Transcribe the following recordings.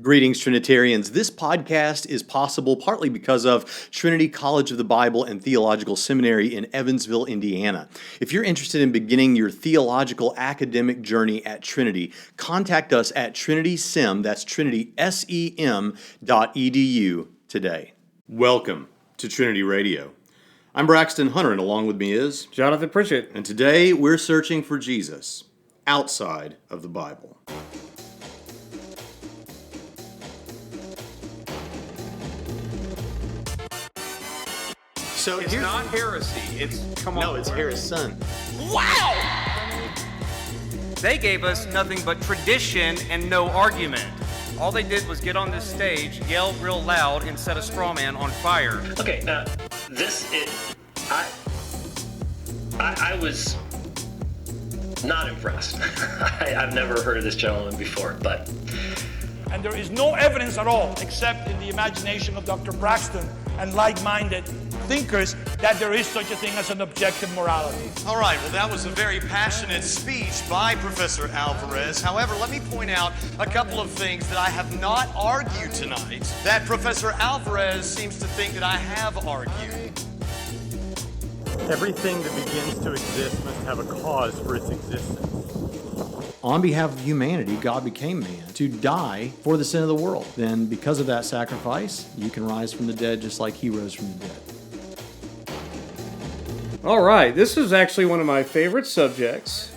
Greetings, Trinitarians. This podcast is possible partly because of Trinity College of the Bible and Theological Seminary in Evansville, Indiana. If you're interested in beginning your theological academic journey at Trinity, contact us at Trinitysem, that's Trinitysem.edu today. Welcome to Trinity Radio. I'm Braxton Hunter, and along with me is Jonathan Pritchett. And today we're searching for Jesus outside of the Bible. So it's not heresy. It's it's Harrison. Wow! They gave us nothing but tradition and no argument. All they did was get on this stage, yell real loud, and set a straw man on fire. Okay, now I was not impressed. I've never heard of this gentleman before, but. And there is no evidence at all, except in the imagination of Dr. Braxton and like-minded thinkers, that there is such a thing as an objective morality. All right, well, that was a very passionate speech by Professor Alvarez. However, let me point out a couple of things that I have not argued tonight that Professor Alvarez seems to think that I have argued. Everything that begins to exist must have a cause for its existence. On behalf of humanity, God became man to die for the sin of the world. Then, because of that sacrifice, you can rise from the dead just like he rose from the dead. All right, this is actually one of my favorite subjects.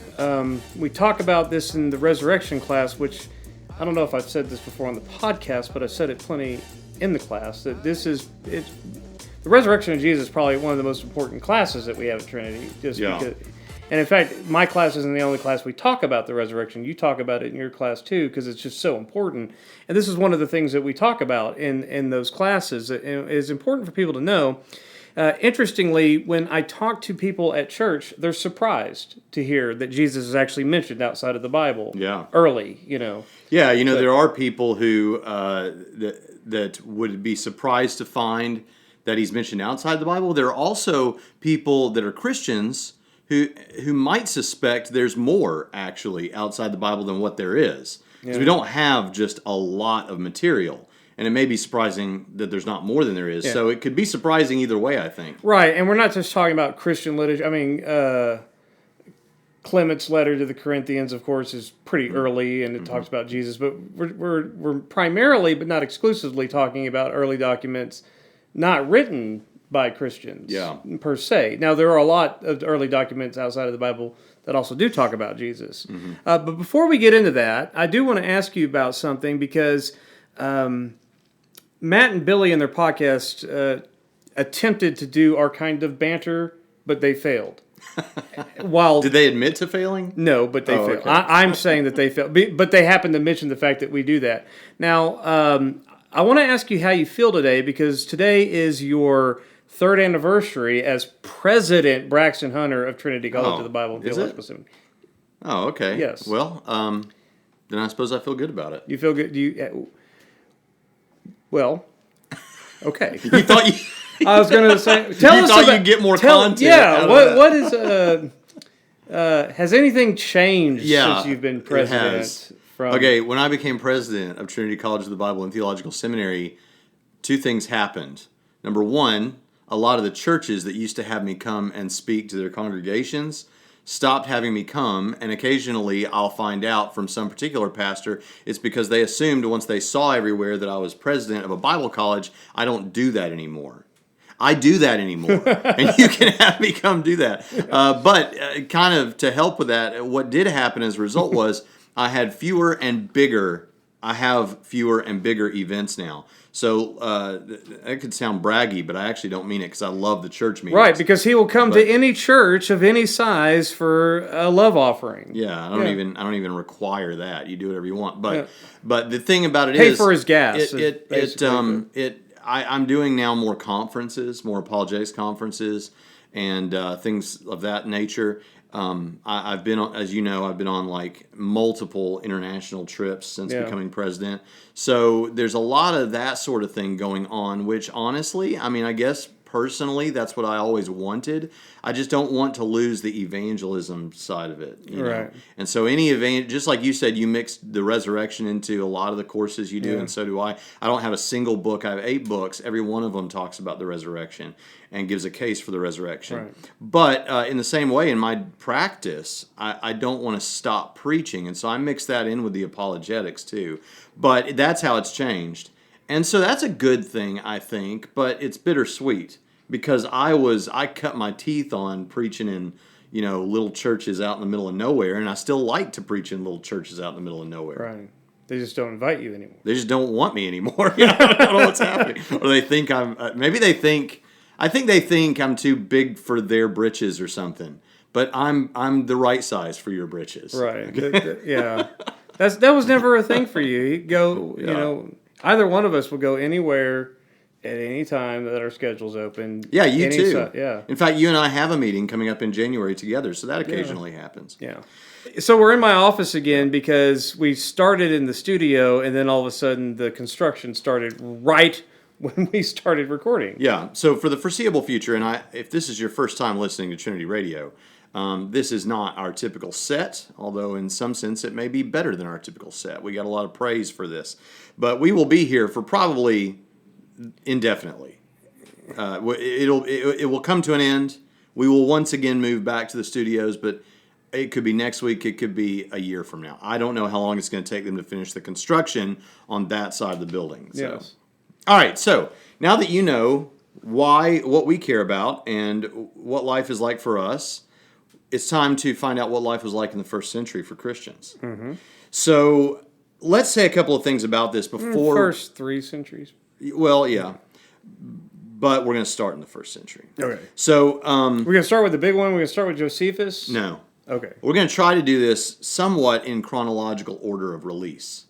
We talk about this in the resurrection class, which I don't know if I've said this before on the podcast, but I've said it plenty in the class, that the resurrection of Jesus is probably one of the most important classes that we have at Trinity. Because, and in fact, my class isn't the only class we talk about the resurrection. You talk about it in your class too, because it's just so important. And this is one of the things that we talk about in those classes. It is important for people to know. Interestingly, when I talk to people at church, they're surprised to hear that Jesus is actually mentioned outside of the Bible. Yeah. Early, Yeah, there are people who that would be surprised to find that he's mentioned outside the Bible. There are also people that are Christians who might suspect there's more actually outside the Bible than what there is. Because we don't have just a lot of material. And it may be surprising that there's not more than there is. Yeah. So it could be surprising either way, I think. Right, and we're not just talking about Christian literature. I mean, Clement's letter to the Corinthians, of course, is pretty early, and it talks about Jesus. But we're primarily, but not exclusively, talking about early documents not written by Christians per se. Now, there are a lot of early documents outside of the Bible that also do talk about Jesus. Mm-hmm. But before we get into that, I do want to ask you about something, because Matt and Billy in their podcast attempted to do our kind of banter, but they failed. Did they admit to failing? No, but they failed. Okay. I'm saying that they failed, but they happened to mention the fact that we do that. Now, I want to ask you how you feel today, because today is your third anniversary as President Braxton Hunter of Trinity College of the Bible and Theological Seminary. Oh, okay. Yes. Well, then I suppose I feel good about it. You feel good? Well, okay. You thought you... I was going to say... Tell us thought you'd get more content. Yeah, what is... has anything changed since you've been president? It has. Okay, when I became president of Trinity College of the Bible and Theological Seminary, two things happened. Number one, a lot of the churches that used to have me come and speak to their congregations stopped having me come, and occasionally I'll find out from some particular pastor it's because they assumed once they saw everywhere that I was president of a Bible college, I don't do that anymore. I do that anymore, and you can have me come do that. But kind of to help with that, what did happen as a result was I have fewer and bigger events now. So that could sound braggy, but I actually don't mean it, because I love the church meetings. Right, because he will come to any church of any size for a love offering. Yeah, I don't even require that. You do whatever you want. But the thing about it is, pay for his gas. I'm doing now more conferences, more apologetics conferences, and things of that nature. I've been on, as you know, I've been on like multiple international trips since becoming president. So there's a lot of that sort of thing going on, which honestly, I mean, I guess personally, that's what I always wanted. I just don't want to lose the evangelism side of it. You know? Right. And so just like you said, you mixed the resurrection into a lot of the courses you do, and so do I. I don't have a single book. I have 8 books. Every one of them talks about the resurrection and gives a case for the resurrection. Right. But in the same way, in my practice, I don't want to stop preaching. And so I mix that in with the apologetics too. But that's how it's changed. And so that's a good thing, I think, but it's bittersweet because I cut my teeth on preaching in, little churches out in the middle of nowhere, and I still like to preach in little churches out in the middle of nowhere. Right. They just don't invite you anymore. They just don't want me anymore. I don't know what's happening. Or they think I think they think I'm too big for their britches or something. But I'm the right size for your britches. Right. Yeah. That was never a thing for you. You go, either one of us will go anywhere at any time that our schedule's open. Yeah, you too. Yeah. In fact, you and I have a meeting coming up in January together, so that occasionally happens. Yeah. So we're in my office again because we started in the studio, and then all of a sudden the construction started right when we started recording. Yeah. So for the foreseeable future, and if this is your first time listening to Trinity Radio, this is not our typical set, although in some sense it may be better than our typical set. We got a lot of praise for this. But we will be here for probably indefinitely. It will come to an end. We will once again move back to the studios, but it could be next week. It could be a year from now. I don't know how long it's going to take them to finish the construction on that side of the building. So. Yes. All right. So now that you know what we care about and what life is like for us, it's time to find out what life was like in the first century for Christians. Mm-hmm. So let's say a couple of things about this before... First 3 centuries. Well, yeah. But we're going to start in the first century. Okay. So... we're going to start with the big one? We're going to start with Josephus? No. Okay. We're going to try to do this somewhat in chronological order of release.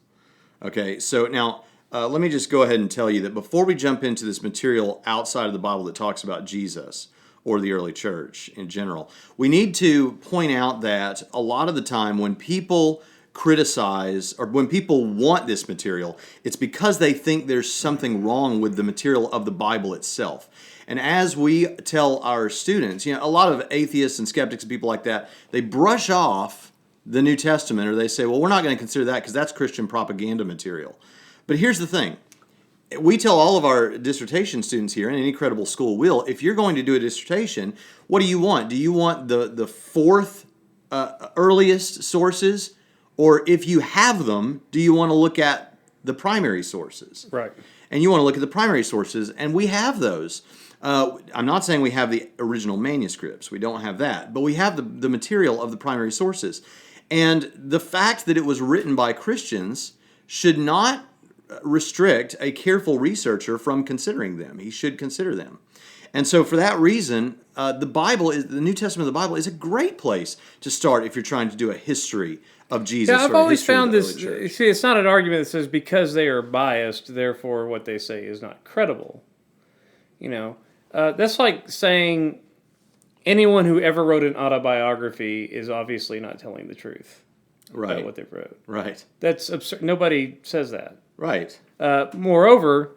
Okay, so now... let me just go ahead and tell you that before we jump into this material outside of the Bible that talks about Jesus or the early church in general, we need to point out that a lot of the time when people criticize or when people want this material, it's because they think there's something wrong with the material of the Bible itself. And as we tell our students, a lot of atheists and skeptics and people like that, they brush off the New Testament, or they say, well, we're not going to consider that because that's Christian propaganda material. But here's the thing. We tell all of our dissertation students here, and any credible school will, if you're going to do a dissertation, what do you want? Do you want the fourth earliest sources? Or if you have them, do you want to look at the primary sources? Right. And you want to look at the primary sources, and we have those. I'm not saying we have the original manuscripts. We don't have that. But we have the material of the primary sources. And the fact that it was written by Christians should not restrict a careful researcher from considering them. He should consider them. And so for that reason, the New Testament of the Bible is a great place to start if you're trying to do a history of Jesus. Yeah, I've always found this, see, it's not an argument that says because they are biased, therefore what they say is not credible. That's like saying anyone who ever wrote an autobiography is obviously not telling the truth about what they wrote. Right. That's absurd. Nobody says that. Right. Moreover,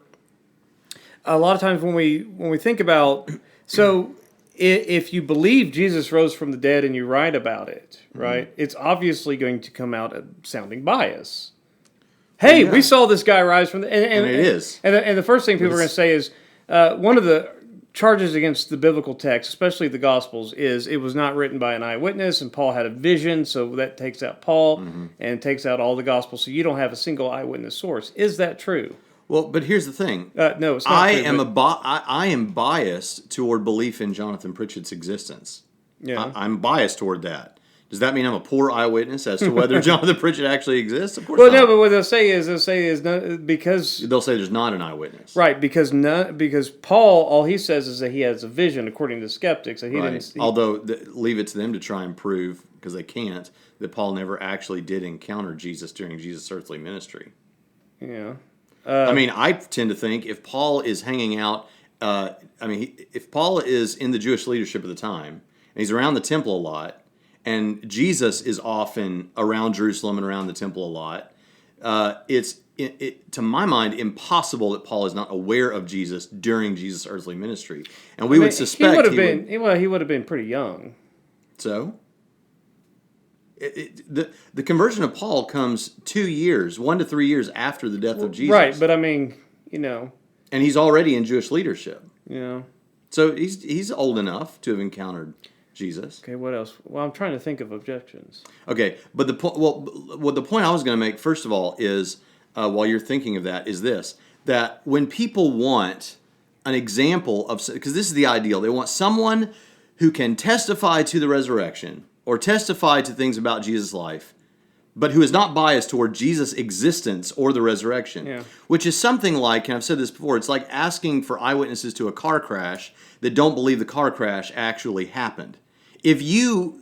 a lot of times when we think about, so if you believe Jesus rose from the dead and you write about it, right, it's obviously going to come out sounding bias. Hey, we saw this guy rise from the... And it is. And the first thing people are going to say is, one of the charges against the biblical text, especially the Gospels, is it was not written by an eyewitness, and Paul had a vision, so that takes out Paul and takes out all the Gospels, so you don't have a single eyewitness source. Is that true? Well, but here's the thing. No, it's not true. I am biased toward belief in Jonathan Pritchett's existence. Yeah. I'm biased toward that. Does that mean I'm a poor eyewitness as to whether Jonathan Pritchett actually exists? Of course not. No, but what they'll say is no, because... They'll say there's not an eyewitness. Right, because Paul, all he says is that he has a vision, according to skeptics. That he didn't see. Although, leave it to them to try and prove, because they can't, that Paul never actually did encounter Jesus during Jesus' earthly ministry. Yeah. I tend to think if Paul is hanging out, if Paul is in the Jewish leadership at the time, and he's around the temple a lot, and Jesus is often around Jerusalem and around the temple a lot, it's to my mind, impossible that Paul is not aware of Jesus during Jesus' earthly ministry, and we would suspect he would have been pretty young. So, the conversion of Paul comes 2 years, 1 to 3 years after the death of Jesus, right? But I mean, and he's already in Jewish leadership. Yeah. So he's old enough to have encountered Jesus. Okay, what else? Well, I'm trying to think of objections. Okay, but the point I was going to make first of all is, while you're thinking of that, is this: that when people want an example of, because this is the ideal, they want someone who can testify to the resurrection or testify to things about Jesus' life, but who is not biased toward Jesus' existence or the resurrection, which is something like, and I've said this before, it's like asking for eyewitnesses to a car crash that don't believe the car crash actually happened. If you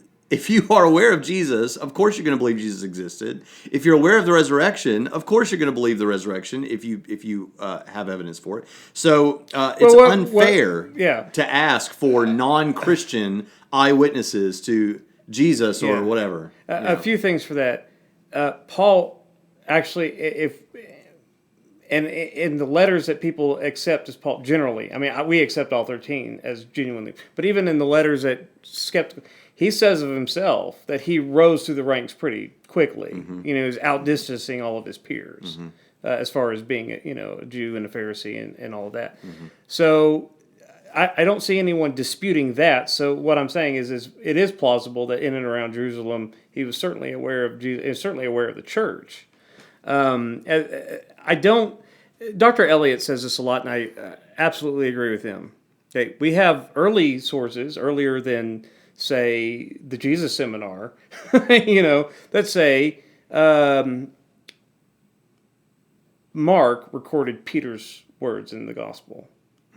are aware of Jesus, of course you're going to believe Jesus existed. If you're aware of the resurrection, of course you're going to believe the resurrection if you have evidence for it. So it's unfair to ask for non-Christian eyewitnesses to Jesus or whatever. A few things for that. Paul actually, and in the letters that people accept as Paul, generally, I mean, we accept all 13 as genuinely, but even in the letters that skeptical, he says of himself that he rose through the ranks pretty quickly. Mm-hmm. He was outdistancing all of his peers as far as being a Jew and a Pharisee and all of that. Mm-hmm. So I don't see anyone disputing that. So what I'm saying is it is plausible that in and around Jerusalem he was certainly aware of Jesus, and certainly aware of the church. I don't. Dr. Elliott says this a lot, and I absolutely agree with him. Okay, we have early sources, earlier than, say, the Jesus Seminar, that say Mark recorded Peter's words in the gospel.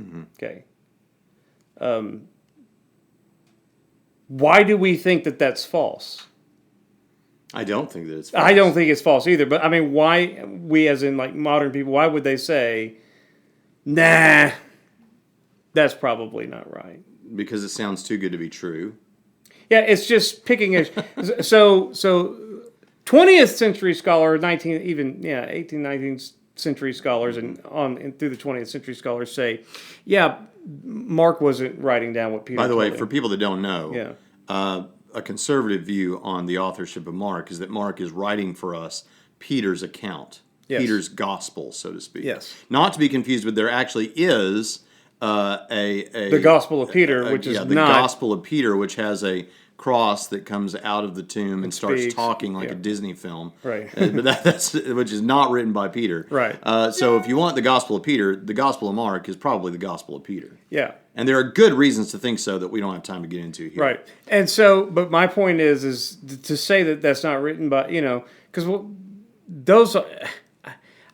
Mm-hmm. Okay. Why do we think that that's false? I don't think that it's false. I don't think it's false either. But I mean, why, we as in like modern people, why would they say, nah, that's probably not right? Because it sounds too good to be true. Yeah, it's just picking a... so 20th century scholar, 18th, 19th century scholars and through the 20th century scholars say, yeah, Mark wasn't writing down what Peter By the way, told him. for people that don't know, a conservative view on the authorship of Mark is that Mark is writing for us Peter's account, Peter's gospel, so to speak. Yes. Not to be confused with, there actually is the Gospel of Peter, which is the Gospel of Peter, which has a cross that comes out of the tomb and starts talking like a Disney film, right? But that's which is not written by Peter, right? So if you want the Gospel of Peter, the Gospel of Mark is probably the Gospel of Peter. Yeah, and there are good reasons to think so that we don't have time to get into here, right? And so, but my point is to say that that's not written by because those.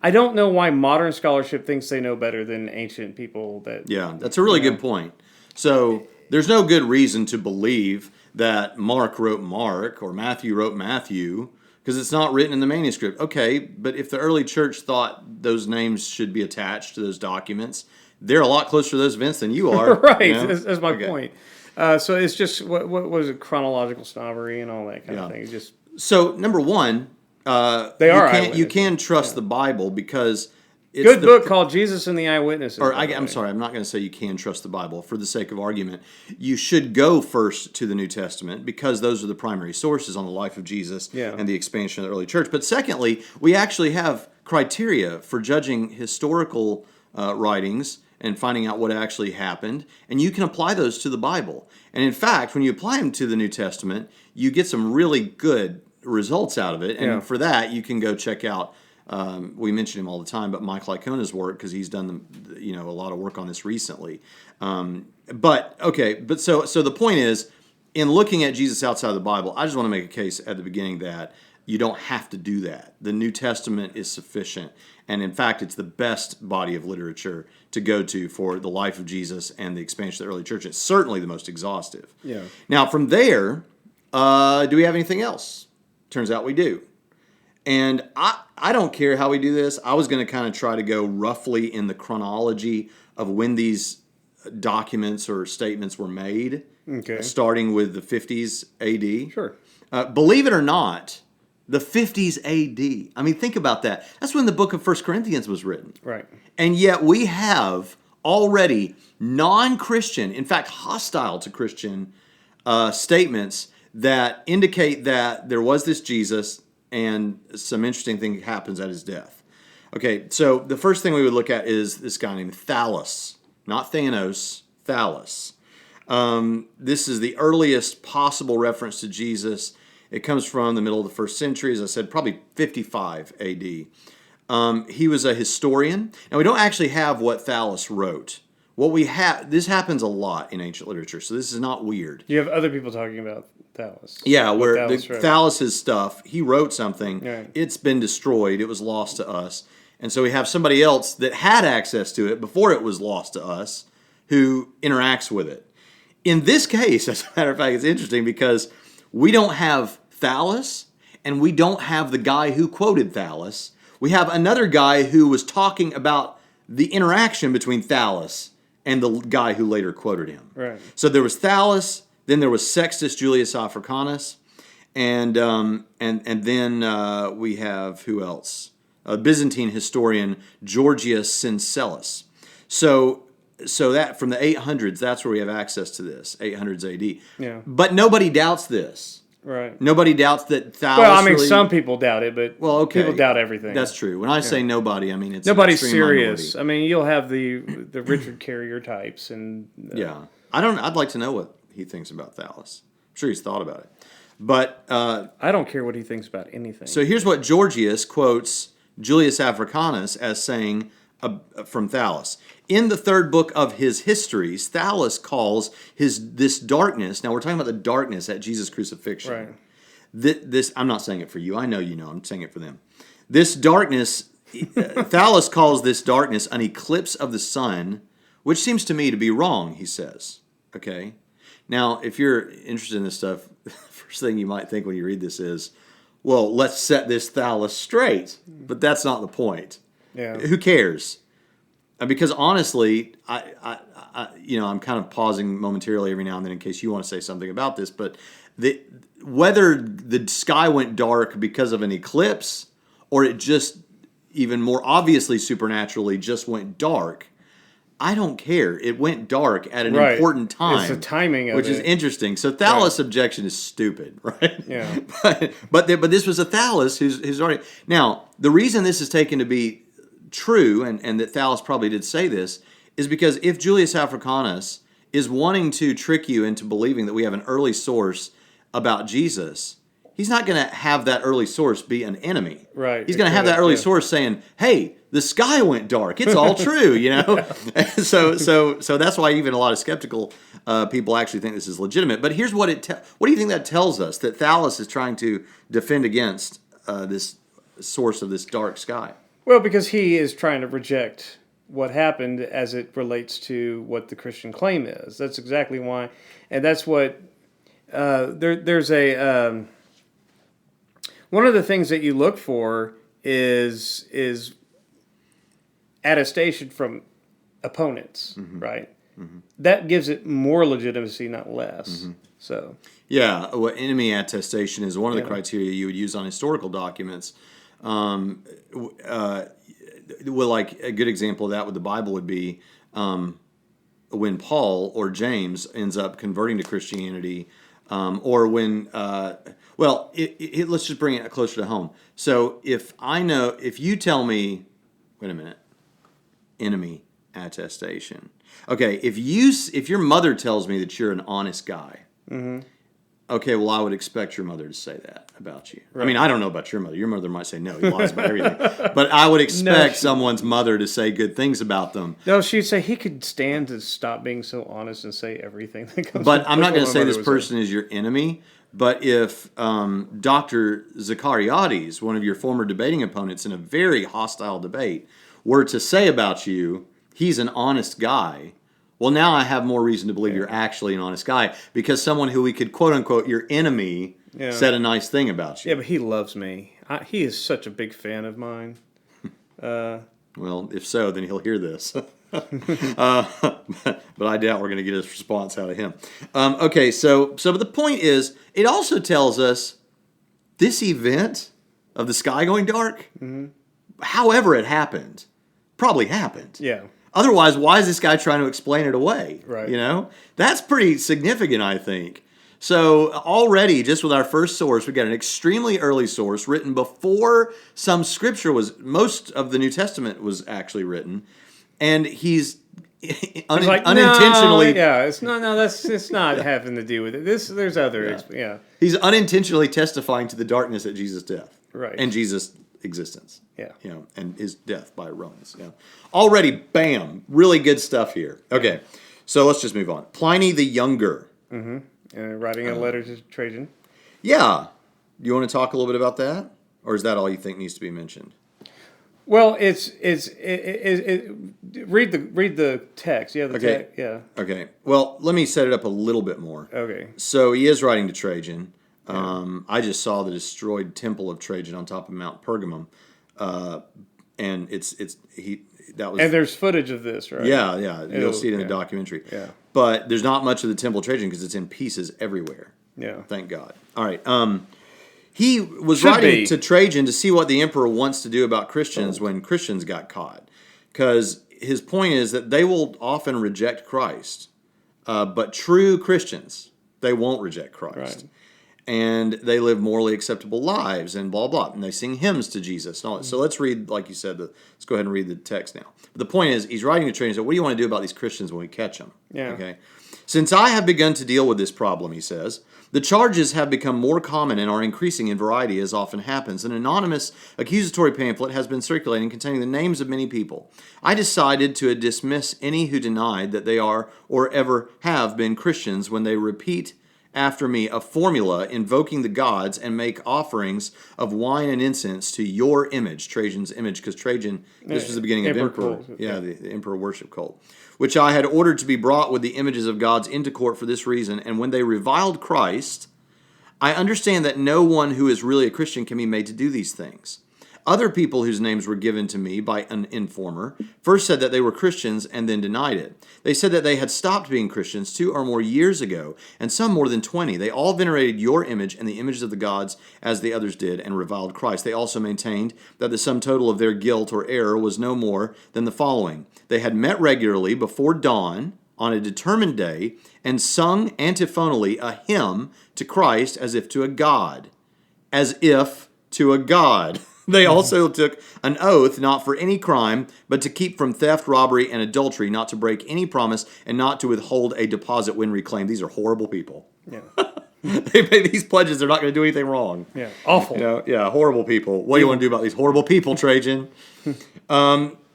I don't know why modern scholarship thinks they know better than ancient people. That's a really good point. So there's no good reason to believe that Mark wrote Mark or Matthew wrote Matthew because it's not written in the manuscript. Okay, but if the early church thought those names should be attached to those documents, they're a lot closer to those events than you are. Right, that's my point. So it's just, what was it, chronological snobbery and all that kind of thing. So, number one, you can trust the Bible because it's good book called Jesus and the Eyewitnesses. I'm sorry, I'm not going to say you can trust the Bible for the sake of argument. You should go first to the New Testament because those are the primary sources on the life of Jesus and the expansion of the early church. But secondly, we actually have criteria for judging historical writings and finding out what actually happened, and you can apply those to the Bible. And in fact, when you apply them to the New Testament, you get some really good results out of it. And for that, you can go check out, we mention him all the time, but Mike Lycona's work, because he's done a lot of work on this recently. So the point is, in looking at Jesus outside of the Bible, I just want to make a case at the beginning that you don't have to do that. The New Testament is sufficient. And in fact, it's the best body of literature to go to for the life of Jesus and the expansion of the early church. It's certainly the most exhaustive. Yeah. Now, from there, do we have anything else? Turns out we do. And I don't care how we do this. I was going to kind of try to go roughly in the chronology of when these documents or statements were made, starting with the 50s AD. Sure. Believe it or not, The 50s AD. I mean, think about that. That's when the book of 1 Corinthians was written. Right. And yet we have already non-Christian, in fact, hostile to Christian statements that indicate that there was this Jesus and some interesting thing happens at his death. Okay, so the first thing we would look at is this guy named Thallus. Not Thanos, Thallus. This is the earliest possible reference to Jesus. It comes from the middle of the first century, as I said, probably 55 AD. He was a historian. Now, we don't actually have what Thallus wrote. What we have, this happens a lot in ancient literature, so this is not weird. You have other people talking about Thallus. Yeah, where Thallus Thallus's stuff, he wrote something, right. It's been destroyed, it was lost to us. And so we have somebody else that had access to it before it was lost to us who interacts with it. In this case, as a matter of fact, it's interesting because we don't have Thallus and we don't have the guy who quoted Thallus. We have another guy who was talking about the interaction between Thallus and the guy who later quoted him. Right. So there was Thallus, then there was Sextus Julius Africanus, and then we have who else? A Byzantine historian, Georgius Syncellus. So that from the 800s, that's where we have access to this, 800s AD. Yeah. But nobody doubts this. Right. Nobody doubts that Thallus. Well, I mean, really, some people doubt it, but okay. people doubt everything. That's true. When I say nobody, I mean it's nobody's an extreme serious. minority. I mean, you'll have the Richard Carrier types, and Yeah, I'd like to know what he thinks about Thallus. I'm sure he's thought about it, but I don't care what he thinks about anything. so here's what Georgius quotes Julius Africanus as saying from Thallus. In the third book of his histories, Thallus calls this darkness. Now we're talking about the darkness at Jesus' crucifixion. Right. This I'm not saying it for you. I know you know. I'm saying it for them. This darkness, Thallus calls this darkness an eclipse of the sun, which seems to me to be wrong, he says. Okay? Now, if you're interested in this stuff, the first thing you might think when you read this is, well, let's set this Thallus straight. But that's not the point. Yeah. Who cares? Because honestly, I'm kind of pausing momentarily every now and then in case you want to say something about this, but whether the sky went dark because of an eclipse or it just even more obviously supernaturally just went dark, I don't care. It went dark at an important time. It's the timing of which is interesting. So Thallus' objection is stupid, right? Yeah. but this was a Thallus who's already... Now, the reason this is taken to be true, and that Thallus probably did say this, is because if Julius Africanus is wanting to trick you into believing that we have an early source about Jesus, he's not going to have that early source be an enemy. Right. He's going to have that early source saying, hey, the sky went dark. It's all true, you know? So that's why even a lot of skeptical people actually think this is legitimate. But here's what what do you think that tells us? That Thallus is trying to defend against this source of this dark sky. Well, because he is trying to reject what happened as it relates to what the Christian claim is. That's exactly why. And that's what... there's a... one of the things that you look for is attestation from opponents, right? Mm-hmm. That gives it more legitimacy, not less. Mm-hmm. So... Yeah, well, enemy attestation is one of the criteria you would use on historical documents. Well, like a good example of that with the Bible would be when Paul or James ends up converting to Christianity, or when, let's just bring it closer to home. So if you tell me, wait a minute, enemy attestation. Okay, if your mother tells me that you're an honest guy, mm-hmm. Okay, well, I would expect your mother to say that about you. Right. I mean, I don't know about your mother. Your mother might say, no, he lies about everything. But I would expect someone's mother to say good things about them. No, she'd say he could stand to stop being so honest and say everything that comes. But I'm not going to say this person is your enemy. But if Dr. Zachariades, one of your former debating opponents in a very hostile debate, were to say about you, he's an honest guy, well, now I have more reason to believe you're actually an honest guy because someone who we could quote unquote your enemy said a nice thing about you. Yeah, but he loves me. He is such a big fan of mine. Well, if so, then he'll hear this. But I doubt we're going to get a response out of him. Okay, so but the point is, it also tells us this event of the sky going dark. However it happened, probably happened. Yeah. Otherwise, why is this guy trying to explain it away? Right. You know, that's pretty significant, I think. So already, just with our first source, we got an extremely early source written before some scripture most of the New Testament was actually written, and he's unintentionally. No, yeah, it's not having to do with it. There's other, He's unintentionally testifying to the darkness at Jesus' death, Right. and Jesus' existence. Yeah. You know, and his death by Romans. Yeah. Already, bam, really good stuff here. Okay, so let's just move on. Pliny the Younger. writing a letter to Trajan. Yeah. You want to talk a little bit about that? Or is that all you think needs to be mentioned? Well, read the text. Yeah, Okay. Yeah. Okay. Well, let me set it up a little bit more. Okay. So he is writing to Trajan. I just saw the destroyed temple of Trajan on top of Mount Pergamum. And And there's footage of this, right? Yeah. You'll see it in the documentary. Yeah. But there's not much of the temple of Trajan because it's in pieces everywhere. Yeah. Thank God. All right. He was Should writing be. to Trajan to see what the emperor wants to do about Christians when Christians got caught. Because his point is that they will often reject Christ. But true Christians, they won't reject Christ. Right. And they live morally acceptable lives and blah, blah. And they sing hymns to Jesus. And all that. So let's read, like you said, let's go ahead and read the text now. But the point is, he's writing to Trajan. So what do you want to do about these Christians when we catch them? Yeah. Okay. Since I have begun to deal with this problem, he says, the charges have become more common and are increasing in variety as often happens. An anonymous accusatory pamphlet has been circulating containing the names of many people. I decided to dismiss any who denied that they are or ever have been Christians when they repeat after me a formula invoking the gods and make offerings of wine and incense to your image, Trajan's image, because Trajan, this was the beginning of emperor. cult. Yeah, the emperor worship cult, which I had ordered to be brought with the images of gods into court for this reason. And when they reviled Christ, I understand that no one who is really a Christian can be made to do these things. Other people whose names were given to me by an informer first said that they were Christians and then denied it. They said that they had stopped being Christians 2 or more years ago, and some more than 20. They all venerated your image and the images of the gods as the others did, and reviled Christ. They also maintained that the sum total of their guilt or error was no more than the following. They had met regularly before dawn on a determined day and sung antiphonally a hymn to Christ as if to a god. As if to a god. They also took an oath not for any crime, but to keep from theft, robbery, and adultery, not to break any promise, and not to withhold a deposit when reclaimed. These are horrible people. Yeah. They made these pledges. They're not going to do anything wrong. Yeah. Awful. You know, yeah, horrible people. What do you want to do about these horrible people, Trajan? So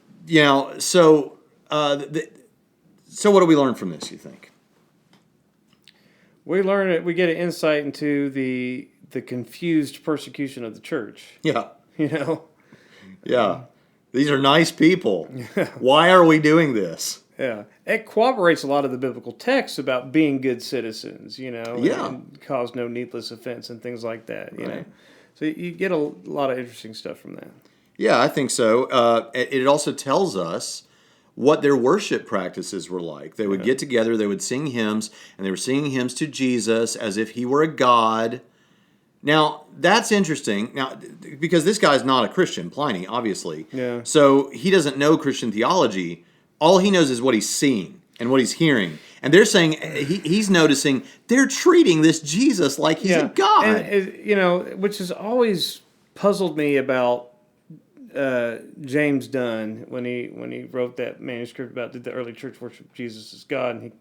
what do we learn from this, you think? We get an insight into the confused persecution of the church. Yeah. You know? Yeah. These are nice people. Why are we doing this? Yeah. It corroborates a lot of the biblical texts about being good citizens, you know, and cause no needless offense and things like that, you know. So you get a lot of interesting stuff from that. Yeah, I think so. It also tells us what their worship practices were like. They would get together, they would sing hymns, and they were singing hymns to Jesus as if he were a god. Now, that's interesting. Now, because this guy's not a Christian, Pliny, obviously. Yeah. So he doesn't know Christian theology. All he knows is what he's seeing and what he's hearing. And they're saying, he's noticing, they're treating this Jesus like he's a god. And, which has always puzzled me about James Dunn when he wrote that manuscript about did the early church worship Jesus as God, and he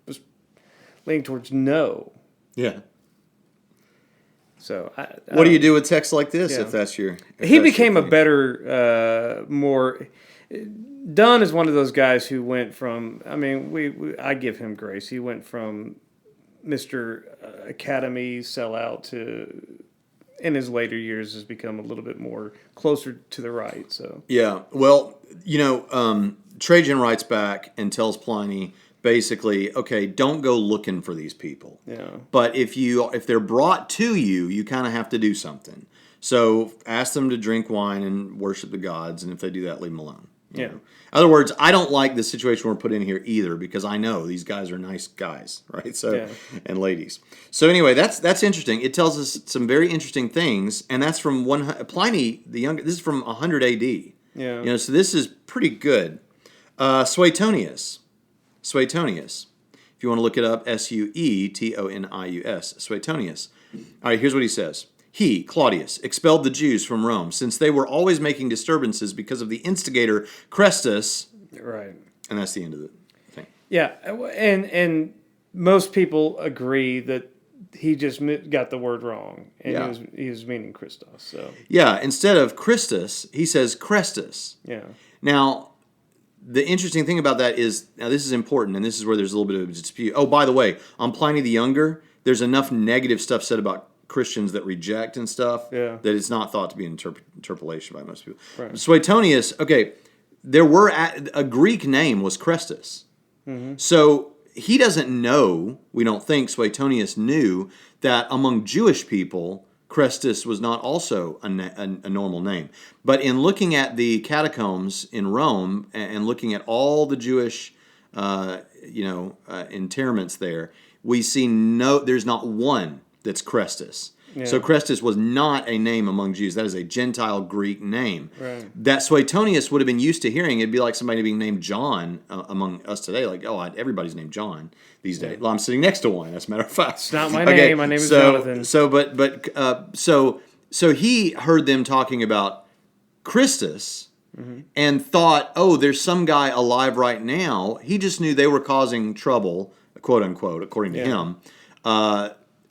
was leaning towards no. Yeah. So what do you do with texts like this if that's your... He became a better, more... Dunn is one of those guys who went from... I mean, I give him grace. He went from Mr. Academy sellout to... in his later years has become a little bit more closer to the right. So yeah, well, Trajan writes back and tells Pliny basically, okay, don't go looking for these people. Yeah. But if they're brought to you, you kind of have to do something. So ask them to drink wine and worship the gods, and if they do that, leave them alone. Yeah. In other words, I don't like the situation we're put in here either, because I know these guys are nice guys, right? So and ladies. So anyway, that's interesting. It tells us some very interesting things, and that's from Pliny the Younger. This is from 100 A.D. Yeah. So this is pretty good. Suetonius. If you want to look it up, Suetonius. Suetonius. All right, here's what he says. He, Claudius, expelled the Jews from Rome, since they were always making disturbances because of the instigator Chrestus. Right. And that's the end of the thing. Yeah, and most people agree that he just got the word wrong, and he was meaning Christos. So yeah, instead of Christus, he says Chrestus. Yeah. Now, the interesting thing about that is, now this is important, and this is where there's a little bit of a dispute. Oh, by the way, on Pliny the Younger, there's enough negative stuff said about Christians that reject and stuff that it's not thought to be an interpolation by most people. Right. Suetonius, okay, there were a Greek name was Chrestus. Mm-hmm. So he doesn't know, we don't think Suetonius knew that among Jewish people, Chrestus was not also a normal name. But in looking at the catacombs in Rome and looking at all the Jewish interments there, we see there's not one that's Chrestus. Yeah. So Chrestus was not a name among Jews. That is a Gentile Greek name. Right. That Suetonius would have been used to hearing. It'd be like somebody being named John among us today. Like, everybody's named John these days. Well, I'm sitting next to one, as a matter of fact. It's not my name. My name is Jonathan. So he heard them talking about Christus and thought, there's some guy alive right now. He just knew they were causing trouble, quote unquote, according to him,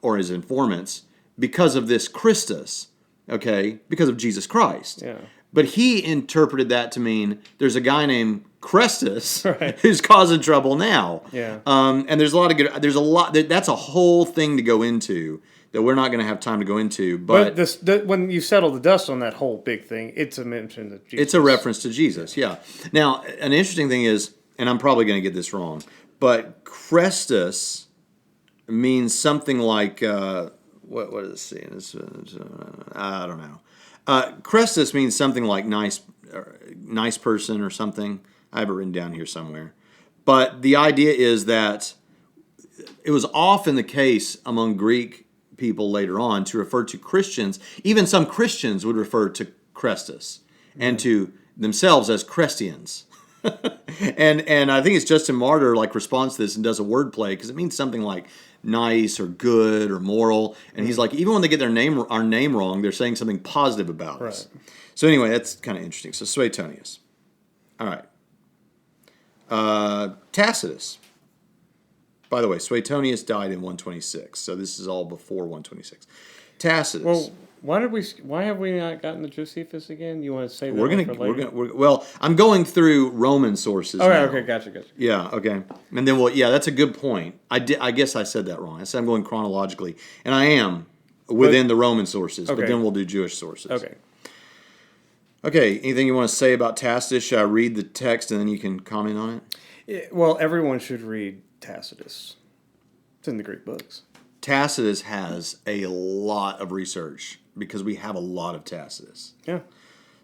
or his informants, because of this Christus, because of Jesus Christ. Yeah. But he interpreted that to mean there's a guy named Chrestus who's causing trouble now. Yeah. And there's a lot. That's a whole thing to go into that we're not going to have time to go into. But when you settle the dust on that whole big thing, it's a mention of Jesus. It's a reference to Jesus. Yeah. Now, an interesting thing is, and I'm probably going to get this wrong, but Chrestus means something like what does it say? I don't know. Chrestus means something like nice person or something. I have it written down here somewhere. But the idea is that it was often the case among Greek people later on to refer to Christians. Even some Christians would refer to Chrestus and to themselves as Christians. and I think it's Justin Martyr responds to this and does a wordplay because it means something like nice or good or moral. And he's like, even when they get our name wrong, they're saying something positive about us. So anyway, that's kind of interesting. So Suetonius. All right. Tacitus. By the way, Suetonius died in 126. So this is all before 126. Tacitus. Well, why have we not gotten the Josephus again? You want to say that for later? Well, I'm going through Roman sources. Oh, now. Okay, gotcha. Yeah, okay. And then, that's a good point. I guess I said that wrong. I said I'm going chronologically, and I am within the Roman sources, but then we'll do Jewish sources. Okay, anything you want to say about Tacitus? Should I read the text and then you can comment on it? Well, everyone should read Tacitus. It's in the Greek books. Tacitus has a lot of research because we have a lot of Tacitus. Yeah.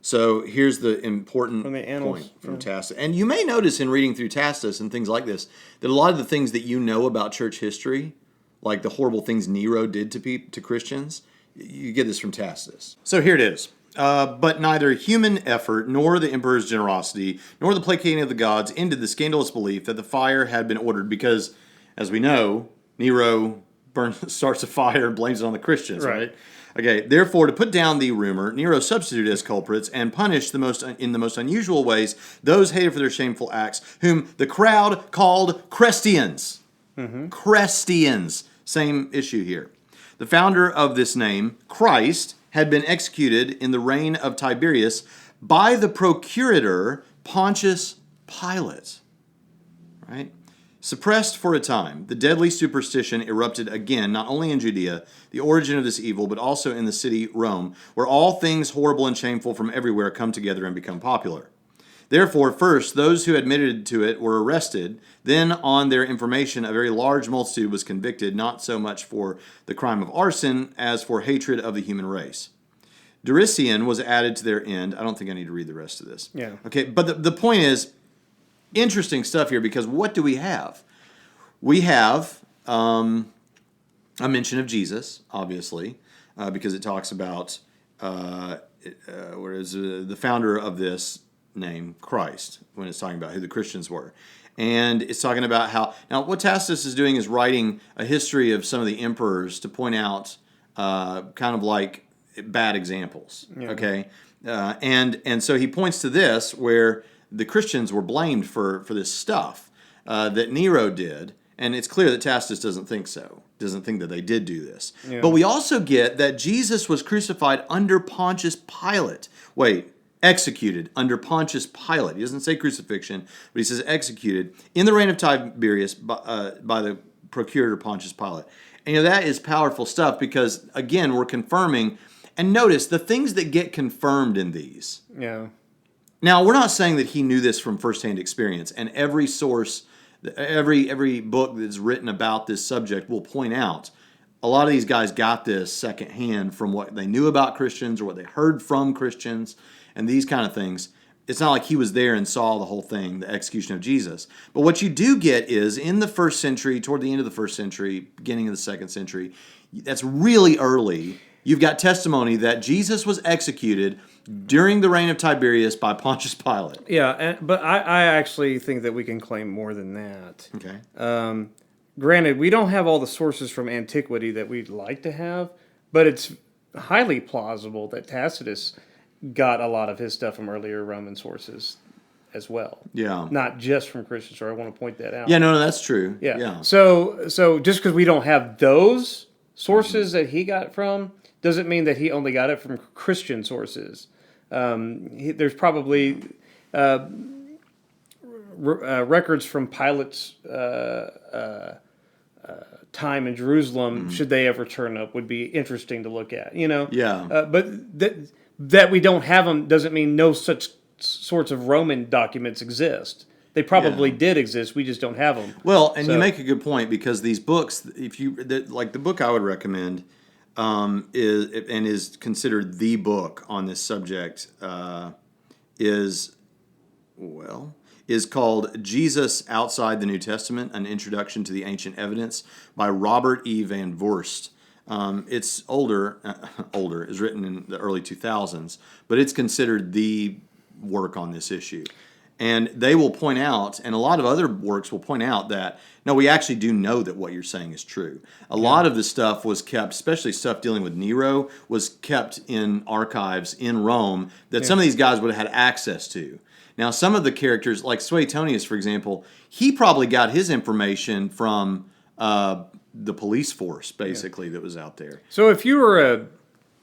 So here's the important point from Tacitus. And you may notice in reading through Tacitus and things like this, that a lot of the things that you know about church history, like the horrible things Nero did to Christians, you get this from Tacitus. So here it is. But neither human effort, nor the emperor's generosity, nor the placating of the gods ended the scandalous belief that the fire had been ordered because, as we know, Nero starts a fire and blames it on the Christians, right? Okay, therefore, to put down the rumor, Nero substituted as culprits and punished in the most unusual ways those hated for their shameful acts, whom the crowd called Christians. Mm-hmm. Christians. Same issue here. The founder of this name, Christ, had been executed in the reign of Tiberius by the procurator Pontius Pilate. Right? Suppressed for a time, the deadly superstition erupted again, not only in Judea, the origin of this evil, but also in the city Rome, where all things horrible and shameful from everywhere come together and become popular. Therefore, first, those who admitted to it were arrested. Then, on their information, a very large multitude was convicted, not so much for the crime of arson as for hatred of the human race. Dorician was added to their end. I don't think I need to read the rest of this. Yeah. Okay, but the point is, interesting stuff here, because what do we have? We have a mention of Jesus, obviously, because it talks about the founder of this name, Christ, when it's talking about who the Christians were. And it's talking about how, now what Tacitus is doing is writing a history of some of the emperors to point out kind of like bad examples, okay? And so he points to this, where the Christians were blamed for this stuff that Nero did, and it's clear that Tacitus doesn't think so, doesn't think that they did do this. Yeah. But we also get that Jesus was crucified under Pontius Pilate. Executed under Pontius Pilate. He doesn't say crucifixion, but he says executed in the reign of Tiberius by the procurator Pontius Pilate. And that is powerful stuff, because, again, we're confirming. And notice the things that get confirmed in these. Yeah. Now, we're not saying that he knew this from firsthand experience, and every source, every book that's written about this subject will point out a lot of these guys got this secondhand from what they knew about Christians or what they heard from Christians and these kind of things. It's not like he was there and saw the whole thing, the execution of Jesus. But what you do get is in the first century, toward the end of the first century, beginning of the second century, that's really early. You've got testimony that Jesus was executed during the reign of Tiberius by Pontius Pilate. Yeah, but I actually think that we can claim more than that. Okay. Granted, we don't have all the sources from antiquity that we'd like to have, but it's highly plausible that Tacitus got a lot of his stuff from earlier Roman sources as well. Yeah. Not just from Christians, so I want to point that out. Yeah, no, that's true. Yeah. So just because we don't have those sources that he got from doesn't mean that he only got it from Christian sources. There's probably records from Pilate's time in Jerusalem, should they ever turn up, would be interesting to look at. Yeah. But that we don't have them doesn't mean no such sorts of Roman documents exist. They probably did exist. We just don't have them. Well, and you make a good point, because these books, like the book I would recommend, is considered the book on this subject, is called Jesus Outside the New Testament: An Introduction to the Ancient Evidence by Robert E. Van Voorst. It's older, is written in the early 2000s, but it's considered the work on this issue. And they will point out, and a lot of other works will point out, that, no, we actually do know that what you're saying is true. A lot of the stuff was kept, especially stuff dealing with Nero, was kept in archives in Rome that some of these guys would have had access to. Now, some of the characters, like Suetonius, for example, he probably got his information from the police force, basically, that was out there. So if you were a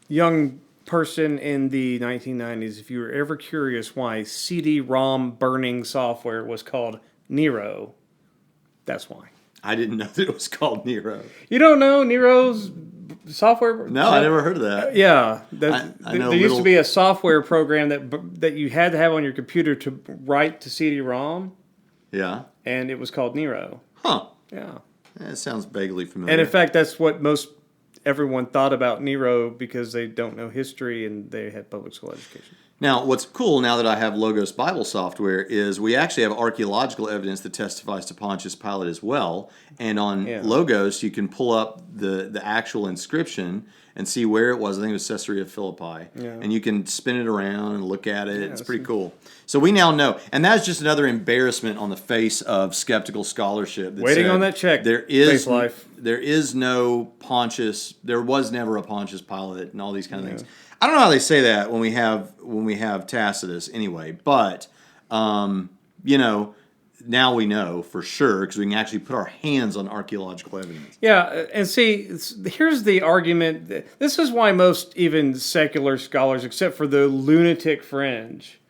young person in the 1990s, if you were ever curious why CD-ROM burning software was called Nero, that's why. I didn't know that it was called Nero. You don't know Nero's software? No, I never heard of that. Yeah. I know there used to be a software program that you had to have on your computer to write to CD-ROM. Yeah. And it was called Nero. Huh. Yeah. That sounds vaguely familiar. And in fact, that's what everyone thought about Nero, because they don't know history and they had public school education. Now, what's cool now that I have Logos Bible software is we actually have archaeological evidence that testifies to Pontius Pilate as well. And on Logos, you can pull up the actual inscription and see where it was. I think it was Caesarea Philippi. Yeah. And you can spin it around and look at it. It's pretty cool. So we now know. And that's just another embarrassment on the face of skeptical scholarship. Waiting on that check. There is no Pontius. There was never a Pontius Pilate and all these kind of things. I don't know how they say that when we have Tacitus anyway, but now we know for sure, because we can actually put our hands on archaeological evidence. Yeah, and see, here's the argument. This is why most even secular scholars, except for the lunatic fringe,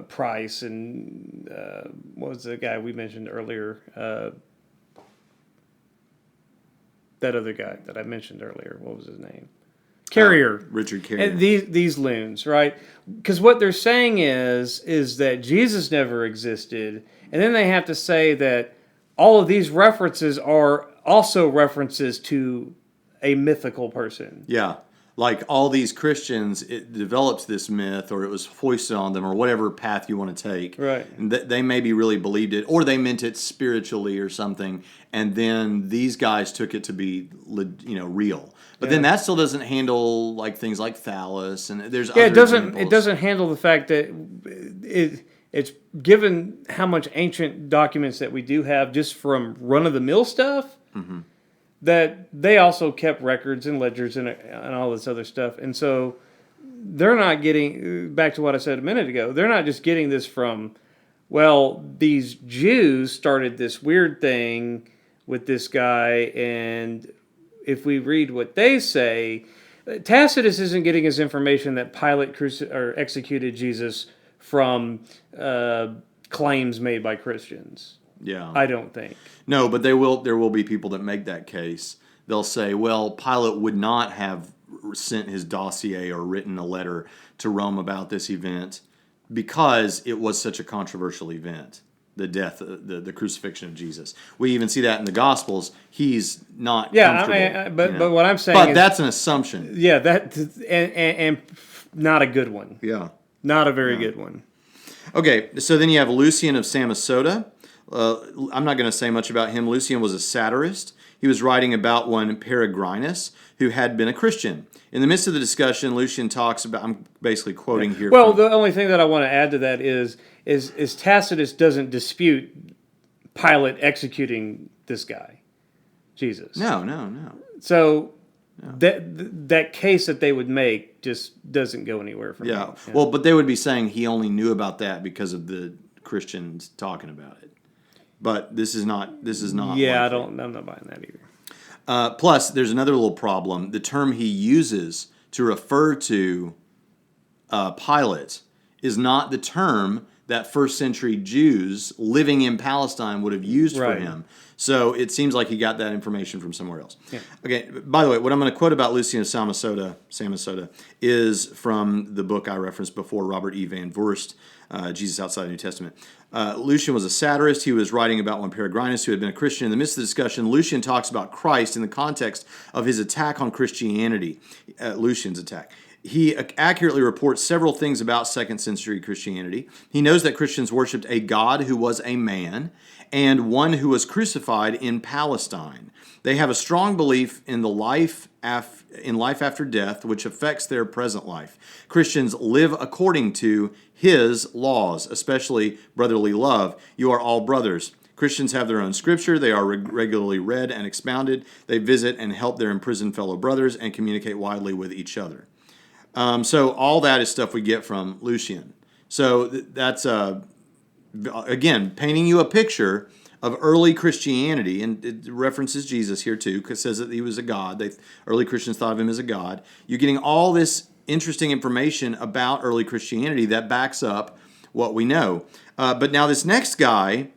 Price and what was the guy we mentioned earlier? That other guy that I mentioned earlier, what was his name? Carrier. Richard Carrier. And these loons, right? Because what they're saying is that Jesus never existed, and then they have to say that all of these references are also references to a mythical person. Yeah. like all these Christians, it develops this myth, or it was foisted on them, or whatever path you want to take. Right. And they maybe really believed it, or they meant it spiritually or something, and then these guys took it to be, real. But then that still doesn't handle like things like phallus, and there's other examples. It doesn't handle the fact that it's given how much ancient documents that we do have just from run of the mill stuff. Mm-hmm. That they also kept records and ledgers and all this other stuff. And so they're not getting, back to what I said a minute ago, they're not just getting this from, well, these Jews started this weird thing with this guy, and if we read what they say, Tacitus isn't getting his information that Pilate executed Jesus from claims made by Christians. Yeah, I don't think. No, but there will be people that make that case. They'll say, well, Pilate would not have sent his dossier or written a letter to Rome about this event because it was such a controversial event, the death, the crucifixion of Jesus. We even see that in the Gospels. He's not comfortable. But what I'm saying but is... that's an assumption. Yeah, and not a good one. Yeah. Not a very good one. Okay, so then you have Lucian of Samosata. I'm not going to say much about him. Lucian was a satirist. He was writing about one Peregrinus, who had been a Christian. In the midst of the discussion, Lucian talks about, I'm basically quoting here. Well, the only thing that I want to add to that is Tacitus doesn't dispute Pilate executing this guy, Jesus. No. So that case that they would make just doesn't go anywhere from yeah. Well, but they would be saying he only knew about that because of the Christians talking about it. But this is not. Yeah, I'm not buying that either. Plus, there's another little problem. The term he uses to refer to Pilate is not the term that first century Jews living in Palestine would have used for him. So it seems like he got that information from somewhere else. Yeah. Okay, by the way, what I'm going to quote about Lucian of Samosata is from the book I referenced before, Robert E. Van Voorst, Jesus Outside the New Testament. Lucian was a satirist. He was writing about one Peregrinus who had been a Christian. In the midst of the discussion, Lucian talks about Christ in the context of his attack on Christianity, Lucian's attack. He accurately reports several things about second century Christianity. He knows that Christians worshipped a God who was a man and one who was crucified in Palestine. They have a strong belief in the life after death, which affects their present life. Christians live according to his laws, especially brotherly love. You are all brothers. Christians have their own scripture. They are regularly read and expounded. They visit and help their imprisoned fellow brothers and communicate widely with each other. So all that is stuff we get from Lucian. So that's, again, painting you a picture of early Christianity, and it references Jesus here too, because it says that he was a god. Early Christians thought of him as a god. You're getting all this interesting information about early Christianity that backs up what we know. But now this next guy,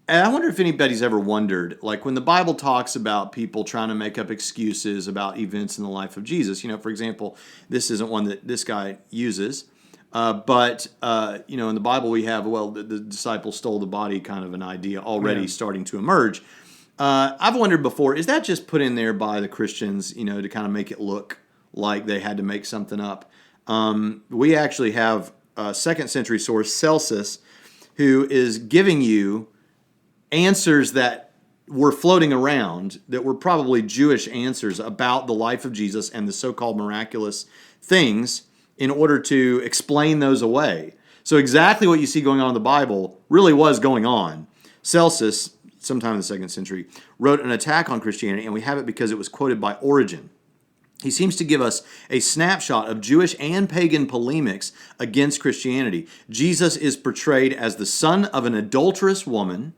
and I wonder if anybody's ever wondered, like when the Bible talks about people trying to make up excuses about events in the life of Jesus, for example, this isn't one that this guy uses, but in the Bible we have, the disciples stole the body kind of an idea already starting to emerge. I've wondered before, is that just put in there by the Christians, to kind of make it look like they had to make something up? We actually have a second century source, Celsus, who is giving you answers that were floating around that were probably Jewish answers about the life of Jesus and the so-called miraculous things in order to explain those away. So exactly what you see going on in the Bible really was going on. Celsus, sometime in the second century, wrote an attack on Christianity, and we have it because it was quoted by Origen. He seems to give us a snapshot of Jewish and pagan polemics against Christianity. Jesus is portrayed as the son of an adulterous woman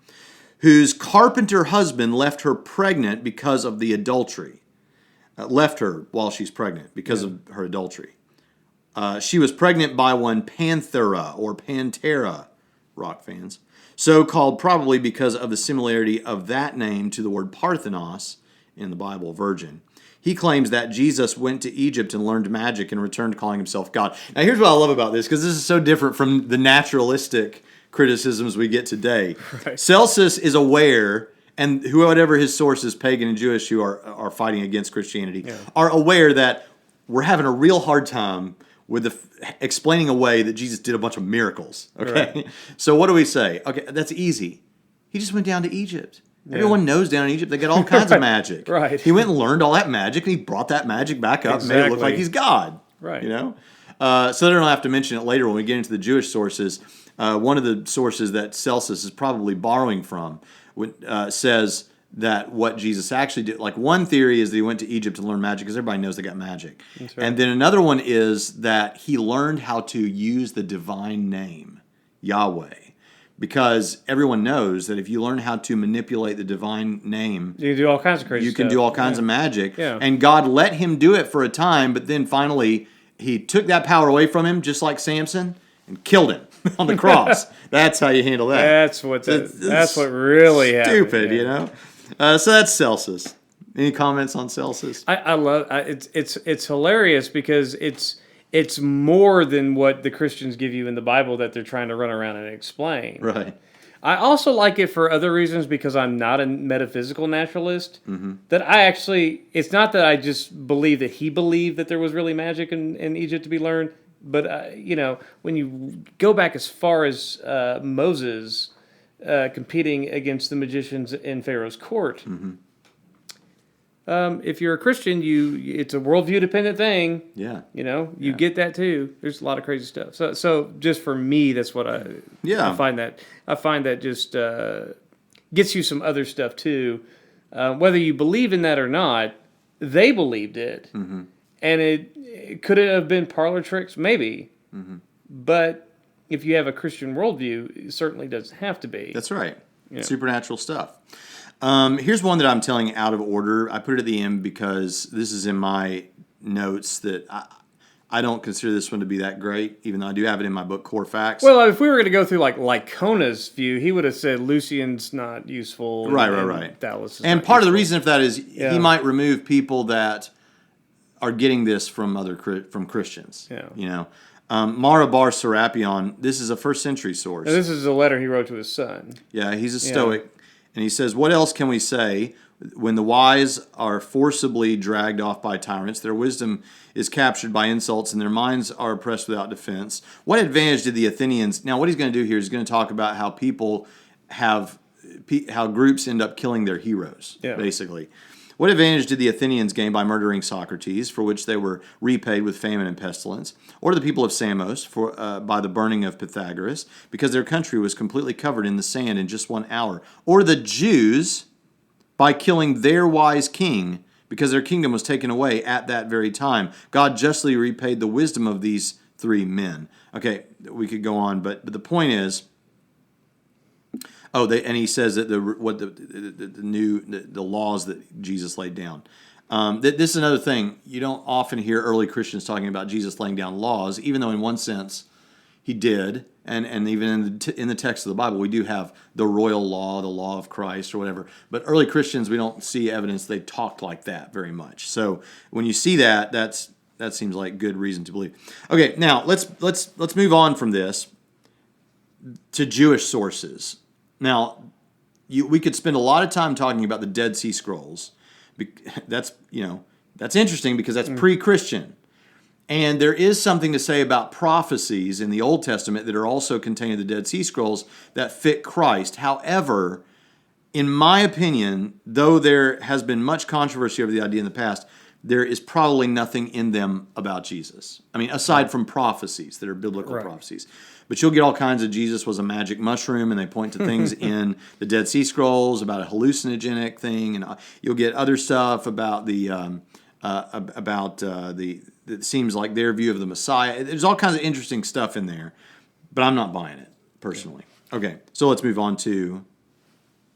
whose carpenter husband left her pregnant because of the adultery. Left her while she's pregnant because of her adultery. She was pregnant by one Panthera or Pantera, rock fans, so called probably because of the similarity of that name to the word Parthenos in the Bible, virgin. He claims that Jesus went to Egypt and learned magic and returned calling himself God. Now here's what I love about this, because this is so different from the naturalistic criticisms we get today. Right. Celsus is aware, and whoever his source is, pagan and Jewish, who are fighting against Christianity, are aware that we're having a real hard time with explaining away that Jesus did a bunch of miracles. Okay, Right. So what do we say? Okay, that's easy. He just went down to Egypt. Everyone knows down in Egypt they get all kinds of magic. Right. He went and learned all that magic, and he brought that magic back up and made it look like he's God. Right. You know? So they don't have to mention it later when we get into the Jewish sources. One of the sources that Celsus is probably borrowing from says that what Jesus actually did, like one theory is that he went to Egypt to learn magic because everybody knows they got magic. That's right. And then another one is that he learned how to use the divine name, Yahweh. Because everyone knows that if you learn how to manipulate the divine name, you can do all kinds of crazy stuff. You can do all kinds of magic. Yeah. And God let him do it for a time, but then finally he took that power away from him, just like Samson, and killed him on the cross. That's how you handle that. That's what really happened. Stupid, you know? So that's Celsus. Any comments on Celsus? I love it's hilarious because it's more than what the Christians give you in the Bible that they're trying to run around and explain. Right. I also like it for other reasons because I'm not a metaphysical naturalist. Mm-hmm. That I actually, it's not that I just believe that he believed that there was really magic in Egypt to be learned, but when you go back as far as Moses competing against the magicians in Pharaoh's court. Mm-hmm. If you're a Christian, it's a worldview dependent thing. Yeah. You get that too. There's a lot of crazy stuff. So just for me, that's what I find that just gets you some other stuff too. Whether you believe in that or not, they believed it, mm-hmm. and it could have been parlor tricks, maybe. Mm-hmm. But if you have a Christian worldview, it certainly doesn't have to be. That's right. Yeah. Supernatural stuff. Here's one that I'm telling out of order. I put it at the end because this is in my notes that I don't consider this one to be that great, even though I do have it in my book, Core Facts. Well, if we were going to go through like Lycona's view, he would have said Lucian's not useful. Right. Dallas is and part of the reason for that is he might remove people that are getting this from from Christians. Yeah. Mara Bar Serapion, this is a first century source. Now, this is a letter he wrote to his son. Yeah, he's a Stoic. And he says, what else can we say when the wise are forcibly dragged off by tyrants, their wisdom is captured by insults, and their minds are oppressed without defense? What advantage did the Athenians... Now, what he's going to do here is going to talk about how how groups end up killing their heroes, basically. What advantage did the Athenians gain by murdering Socrates, for which they were repaid with famine and pestilence? Or the people of Samos by the burning of Pythagoras, because their country was completely covered in the sand in just 1 hour? Or the Jews by killing their wise king, because their kingdom was taken away at that very time? God justly repaid the wisdom of these 3 men. Okay, we could go on, but the point is... and he says that the laws that Jesus laid down. This is another thing. You don't often hear early Christians talking about Jesus laying down laws, even though in one sense he did, and even in the text of the Bible we do have the royal law, the law of Christ or whatever. But early Christians, we don't see evidence they talked like that very much. So when you see that seems like good reason to believe. Okay, now let's move on from this to Jewish sources. Now, we could spend a lot of time talking about the Dead Sea Scrolls. That's interesting because that's pre-Christian. And there is something to say about prophecies in the Old Testament that are also contained in the Dead Sea Scrolls that fit Christ. However, in my opinion, though there has been much controversy over the idea in the past, there is probably nothing in them about Jesus. I mean, aside from prophecies that are biblical prophecies. But you'll get all kinds of Jesus was a magic mushroom, and they point to things in the Dead Sea Scrolls about a hallucinogenic thing, and you'll get other stuff about it seems like their view of the Messiah. There's all kinds of interesting stuff in there, but I'm not buying it personally. Okay, so let's move on to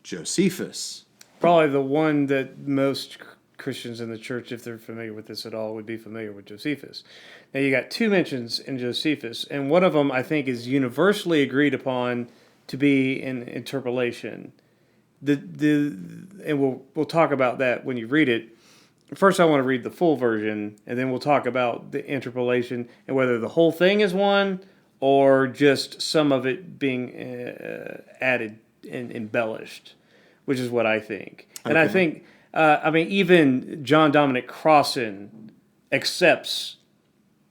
Josephus. Probably the one that most Christians in the church, if they're familiar with this at all, would be familiar with Josephus. Now, you got 2 mentions in Josephus, and one of them I think is universally agreed upon to be an interpolation. And we'll talk about that when you read it. First, I want to read the full version, and then we'll talk about the interpolation and whether the whole thing is one or just some of it being added and embellished, which is what I think. Okay. And I think, even John Dominic Crossan accepts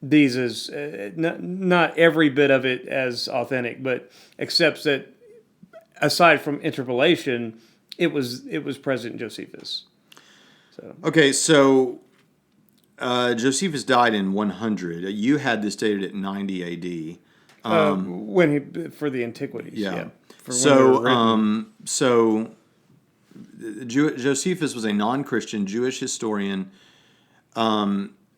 these as not every bit of it as authentic, but accepts that aside from interpolation, it was present in Josephus. So Okay, so Josephus died in 100. You had this dated at 90 A.D. when he for the antiquities, Yeah. For when they were written. Josephus was a non-Christian Jewish historian,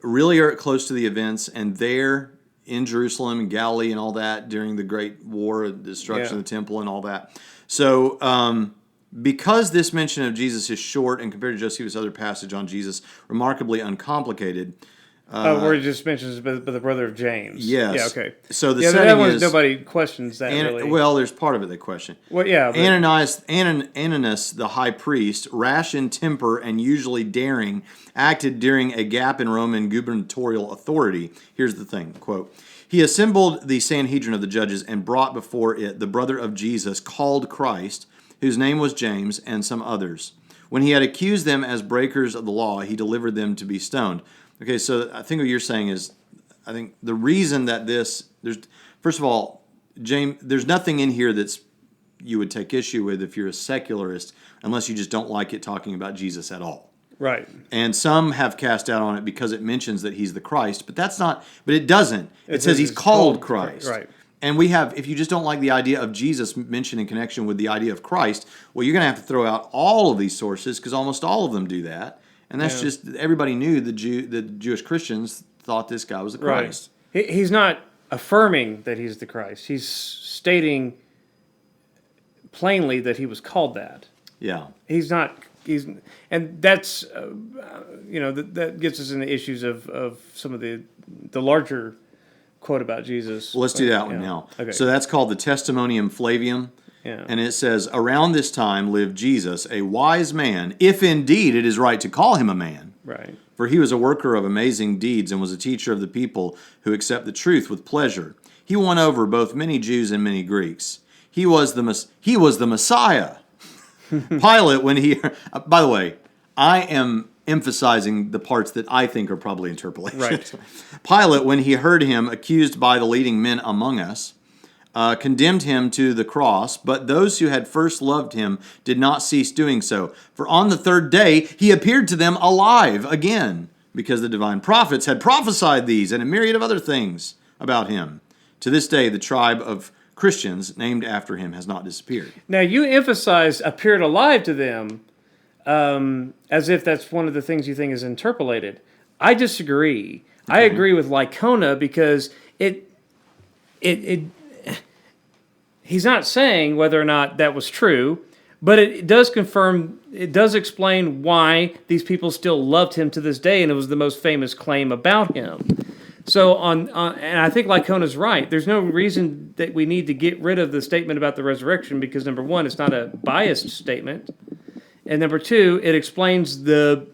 really close to the events, and there in Jerusalem and Galilee and all that during the Great War, the destruction of the temple and all that. So because this mention of Jesus is short and compared to Josephus' other passage on Jesus, remarkably uncomplicated. Where it just mentions the brother of James. Yes. Yeah, okay. So the that setting one, is... nobody questions that really. Well, there's part of it they question. Well, yeah. But, Ananias, the high priest, rash in temper and usually daring, acted during a gap in Roman gubernatorial authority. Here's the thing, quote, he assembled the Sanhedrin of the judges and brought before it the brother of Jesus, called Christ, whose name was James, and some others. When he had accused them as breakers of the law, he delivered them to be stoned. Okay, so I think what you're saying is, I think the reason that first of all, James, there's nothing in here that's you would take issue with if you're a secularist, unless you just don't like it talking about Jesus at all. right. And some have cast doubt on it because it mentions that he's the Christ, but it doesn't. It says he's called Christ. Right. And if you just don't like the idea of Jesus mentioned in connection with the idea of Christ, well, you're going to have to throw out all of these sources because almost all of them do that. And that's just, everybody knew the Jewish Christians thought this guy was the Christ. Right. He's not affirming that he's the Christ. He's stating plainly that he was called that. Yeah. And that's, that gets us into issues of some of the larger quote about Jesus. Well, let's do that one now. Okay. So that's called the Testimonium Flavium. Yeah. And it says, around this time lived Jesus, a wise man, if indeed it is right to call him a man. Right. For he was a worker of amazing deeds and was a teacher of the people who accept the truth with pleasure. He won over both many Jews and many Greeks. He was the Messiah. Pilate, when he... by the way, I am emphasizing the parts that I think are probably interpolations. Right. Pilate, when he heard him accused by the leading men among us, condemned him to the cross, but those who had first loved him did not cease doing so. For on the third day he appeared to them alive again, because the divine prophets had prophesied these and a myriad of other things about him. To this day, the tribe of Christians named after him has not disappeared. Now, you emphasized appeared alive to them as if that's one of the things you think is interpolated. I disagree. Okay. I agree with Lycona because he's not saying whether or not that was true, but it does confirm, it does explain why these people still loved him to this day, and it was the most famous claim about him. So, and I think Lycona's right. There's no reason that we need to get rid of the statement about the resurrection because, number one, it's not a biased statement, and number two, it explains It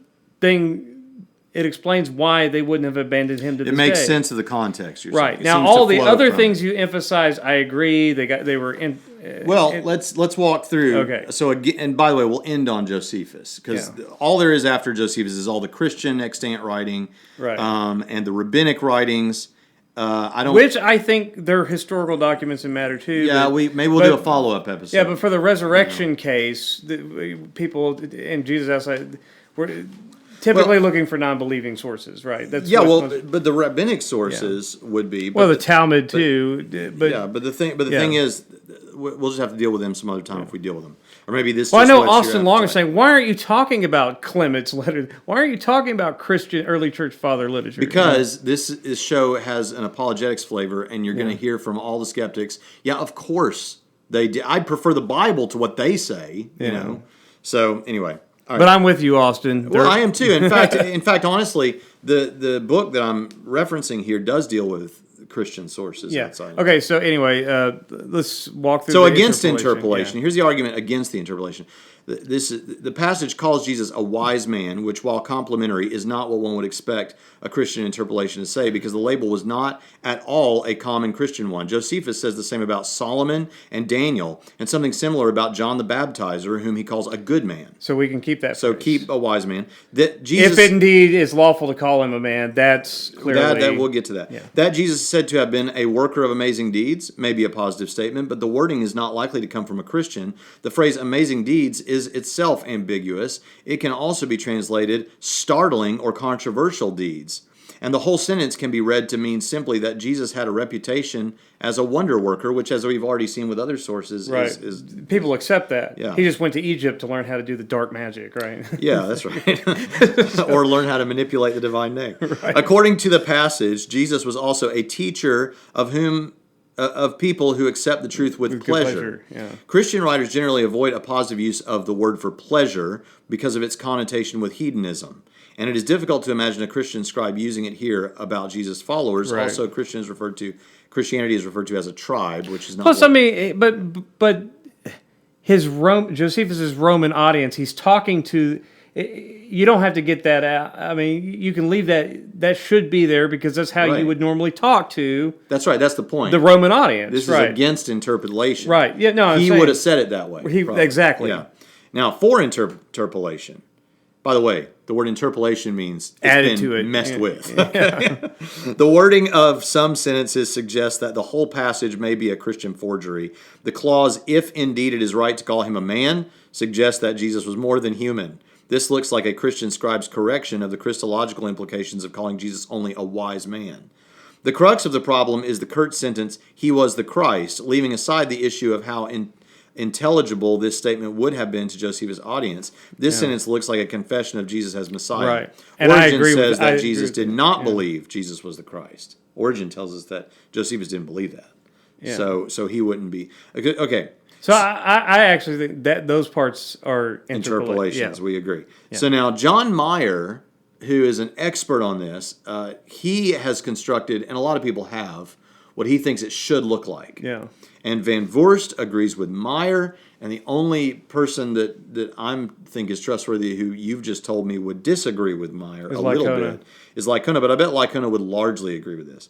explains why they wouldn't have abandoned him to this day. It makes sense of the context. You're right. saying. Now, all the other things you emphasize, I agree. They were in. Let's walk through. Okay. So again, and by the way, we'll end on Josephus because all there is after Josephus is all the Christian extant writing, right, and the rabbinic writings. Which I think they're historical documents and matter too. Yeah, we'll do a follow-up episode. Yeah, but for the resurrection case, people in Jesus outside were typically looking for non-believing sources, right? That's but the rabbinic sources would be. Well, the Talmud too. But the thing is, we'll just have to deal with them some other time if we deal with them, or maybe this. Well, I know Austin Long is saying, "Why aren't you talking about Clement's letter? Why aren't you talking about Christian early church father literature?" Because this show has an apologetics flavor, and you're going to hear from all the skeptics. Yeah, of course they do. I'd prefer the Bible to what they say. You know. So anyway. Right. But I'm with you, Austin. Well, I am too. In fact, honestly, the book that I'm referencing here does deal with Christian sources outside. Okay, so anyway, let's walk through. So the against interpolation. Yeah. Here's the argument against the interpolation. The passage calls Jesus a wise man, which, while complimentary, is not what one would expect a Christian interpolation to say, because the label was not at all a common Christian one. Josephus says the same about Solomon and Daniel, and something similar about John the Baptizer, whom he calls a good man. So we can keep that. So phrase. keep a wise man. That Jesus, if indeed is lawful to call him a man, that's clearly that we'll get to that. Yeah. That Jesus is said to have been a worker of amazing deeds may be a positive statement, but the wording is not likely to come from a Christian. The phrase amazing deeds is itself ambiguous. It can also be translated startling or controversial deeds. And the whole sentence can be read to mean simply that Jesus had a reputation as a wonder worker, which, as we've already seen with other sources, is people accept that. Yeah. He just went to Egypt to learn how to do the dark magic, right? Yeah, that's right. Or learn how to manipulate the divine name. Right. According to the passage, Jesus was also a teacher of people who accept the truth with pleasure. Yeah. Christian writers generally avoid a positive use of the word for pleasure because of its connotation with hedonism. And it is difficult to imagine a Christian scribe using it here about Jesus' followers. Right. Also, Christianity is referred to as a tribe, which is not. Plus, I mean, but Josephus' Roman audience, he's talking to. You don't have to get that out. I mean, you can leave that. That should be there because that's how you would normally talk to. That's right. That's the point. The Roman audience. This is against interpolation. Right. Yeah. No. He would have said it that way. Exactly. Yeah. Now, for interpolation. By the way, the word interpolation means it's added been to it. messed with. The wording of some sentences suggests that the whole passage may be a Christian forgery. The clause, if indeed it is right to call him a man, suggests that Jesus was more than human. This looks like a Christian scribe's correction of the Christological implications of calling Jesus only a wise man. The crux of the problem is the curt sentence, he was the Christ, leaving aside the issue of how intelligible this statement would have been to Josephus' audience. This sentence looks like a confession of Jesus as Messiah. Right. And Origen I agree says that I Jesus agree did not believe Jesus was the Christ. Origen tells us that Josephus didn't believe that. Yeah. So he wouldn't be. Okay. So I actually think that those parts are Interpolations, yeah. we agree. Yeah. So now John Meyer, who is an expert on this, he has constructed, and a lot of people have, what he thinks it should look like. Yeah. And Van Voorst agrees with Meyer, and the only person that I think is trustworthy who you've just told me would disagree with Meyer a little bit is Lycona, but I bet Lycona would largely agree with this.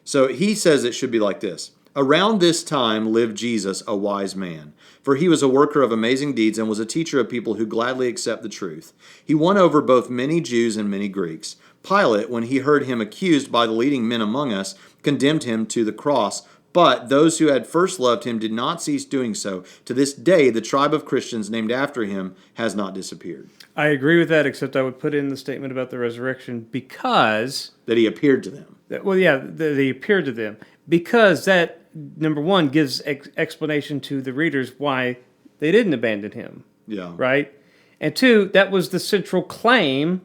So he says it should be like this. Around this time lived Jesus, a wise man, for he was a worker of amazing deeds and was a teacher of people who gladly accept the truth. He won over both many Jews and many Greeks. Pilate, when he heard him accused by the leading men among us, condemned him to the cross. But those who had first loved him did not cease doing so. To this day, the tribe of Christians named after him has not disappeared. I agree with that, except I would put in the statement about the resurrection because... That he appeared to them. That he appeared to them. Because that, number one, gives explanation to the readers why they didn't abandon him. Yeah. Right? And two, that was the central claim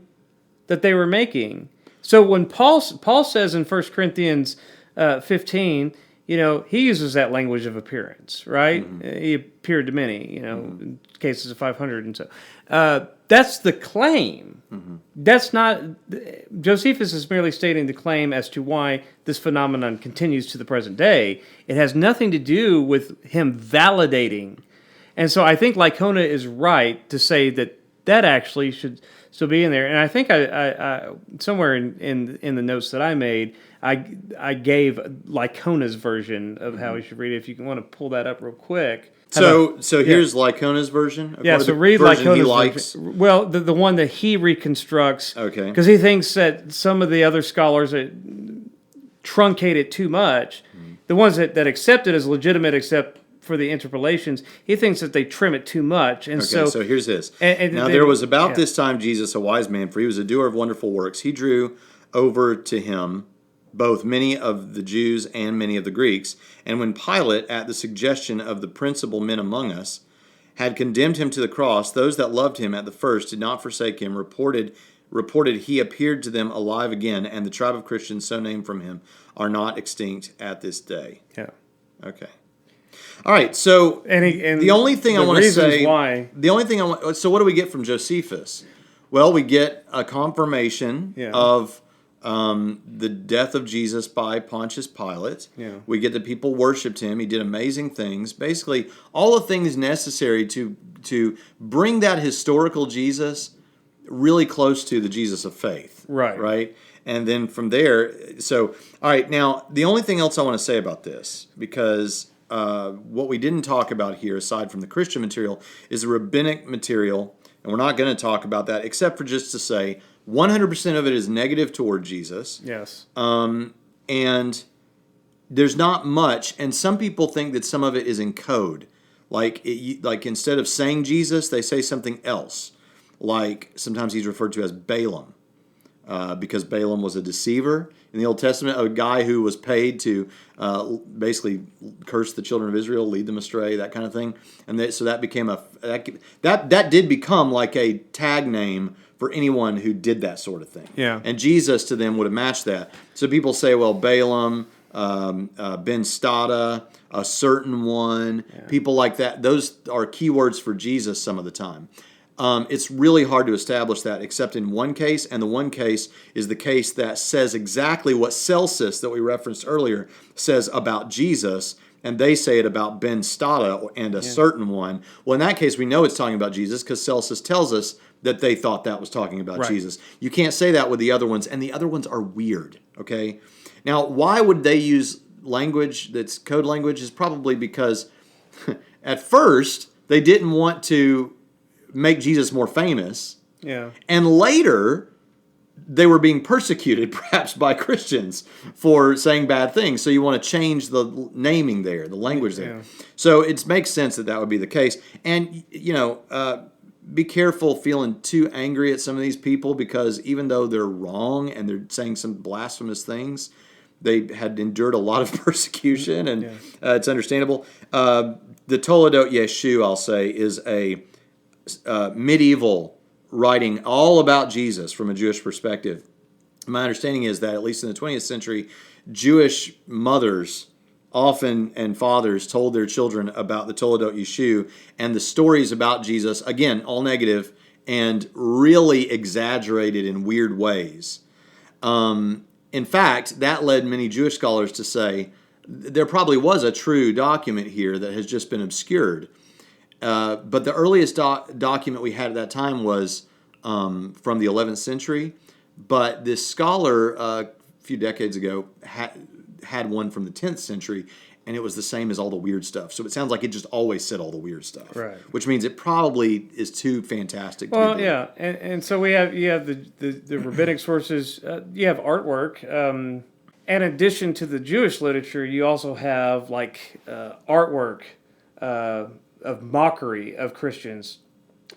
that they were making. So when Paul says in 1 Corinthians 15... he uses that language of appearance, right? Mm-hmm. He appeared to many, in cases of 500 and so. That's the claim. Mm-hmm. That's not... Josephus is merely stating the claim as to why this phenomenon continues to the present day. It has nothing to do with him validating. And so I think Lycona is right to say that actually should still be in there. And I think I somewhere in the notes that I made, I gave Lycona's version of how we should read it. If you want to pull that up real quick. So here's Lycona's version. Yeah. So read Lycona's version. Well, the one that he reconstructs. Okay. Because he thinks that some of the other scholars truncate it too much. Mm-hmm. The ones that accept it as legitimate, except for the interpolations, he thinks that they trim it too much. And so here's this. Now there was about this time Jesus, a wise man, for he was a doer of wonderful works. He drew over to him both many of the Jews and many of the Greeks. And when Pilate, at the suggestion of the principal men among us, had condemned him to the cross, those that loved him at the first did not forsake him, reported he appeared to them alive again, and the tribe of Christians so named from him are not extinct at this day. Yeah. Okay. All right, so the only thing I want to say... So what do we get from Josephus? Well, we get a confirmation of the death of Jesus by Pontius Pilate. Yeah. We get that people worshipped him. He did amazing things. Basically, all the things necessary to bring that historical Jesus really close to the Jesus of faith. Right. Right? And then from there, so, all right, now, the only thing else I want to say about this, because what we didn't talk about here, aside from the Christian material, is the rabbinic material, and we're not going to talk about that, except for just to say 100% of it is negative toward Jesus. Yes. And there's not much, and some people think that some of it is in code. Like instead of saying Jesus, they say something else. Like sometimes he's referred to as Balaam, because Balaam was a deceiver in the Old Testament, a guy who was paid to basically curse the children of Israel, lead them astray, that kind of thing. And so that became that did become like a tag name for anyone who did that sort of thing. Yeah. And Jesus to them would have matched that. So people say, well, Balaam, Ben Stada, a certain one, people like that. Those are keywords for Jesus some of the time. It's really hard to establish that except in one case, and the one case is the case that says exactly what Celsus, that we referenced earlier, says about Jesus, and they say it about Ben Stada and a certain one. Well, in that case, we know it's talking about Jesus because Celsus tells us that they thought that was talking about Jesus. You can't say that with the other ones, and the other ones are weird, okay? Now, why would they use language that's code language is probably because at first they didn't want to make Jesus more famous. Yeah. And later, they were being persecuted, perhaps by Christians, for saying bad things. So you want to change the naming there, the language there. Yeah. So it makes sense that would be the case. And, be careful feeling too angry at some of these people, because even though they're wrong and they're saying some blasphemous things, they had endured a lot of persecution, and it's understandable. The Toledot Yeshu, I'll say, is a medieval writing all about Jesus from a Jewish perspective. My understanding is that, at least in the 20th century, Jewish mothers often and fathers told their children about the Toledot Yeshu and the stories about Jesus, again, all negative, and really exaggerated in weird ways. In fact, that led many Jewish scholars to say there probably was a true document here that has just been obscured. But the earliest document we had at that time was from the 11th century. But this scholar a few decades ago had one from the 10th century, and it was the same as all the weird stuff. So it sounds like it just always said all the weird stuff. Right. Which means it probably is too fantastic to Well, be yeah. And so you have the rabbinic sources. You have artwork. And in addition to the Jewish literature, you also have artwork of mockery of Christians.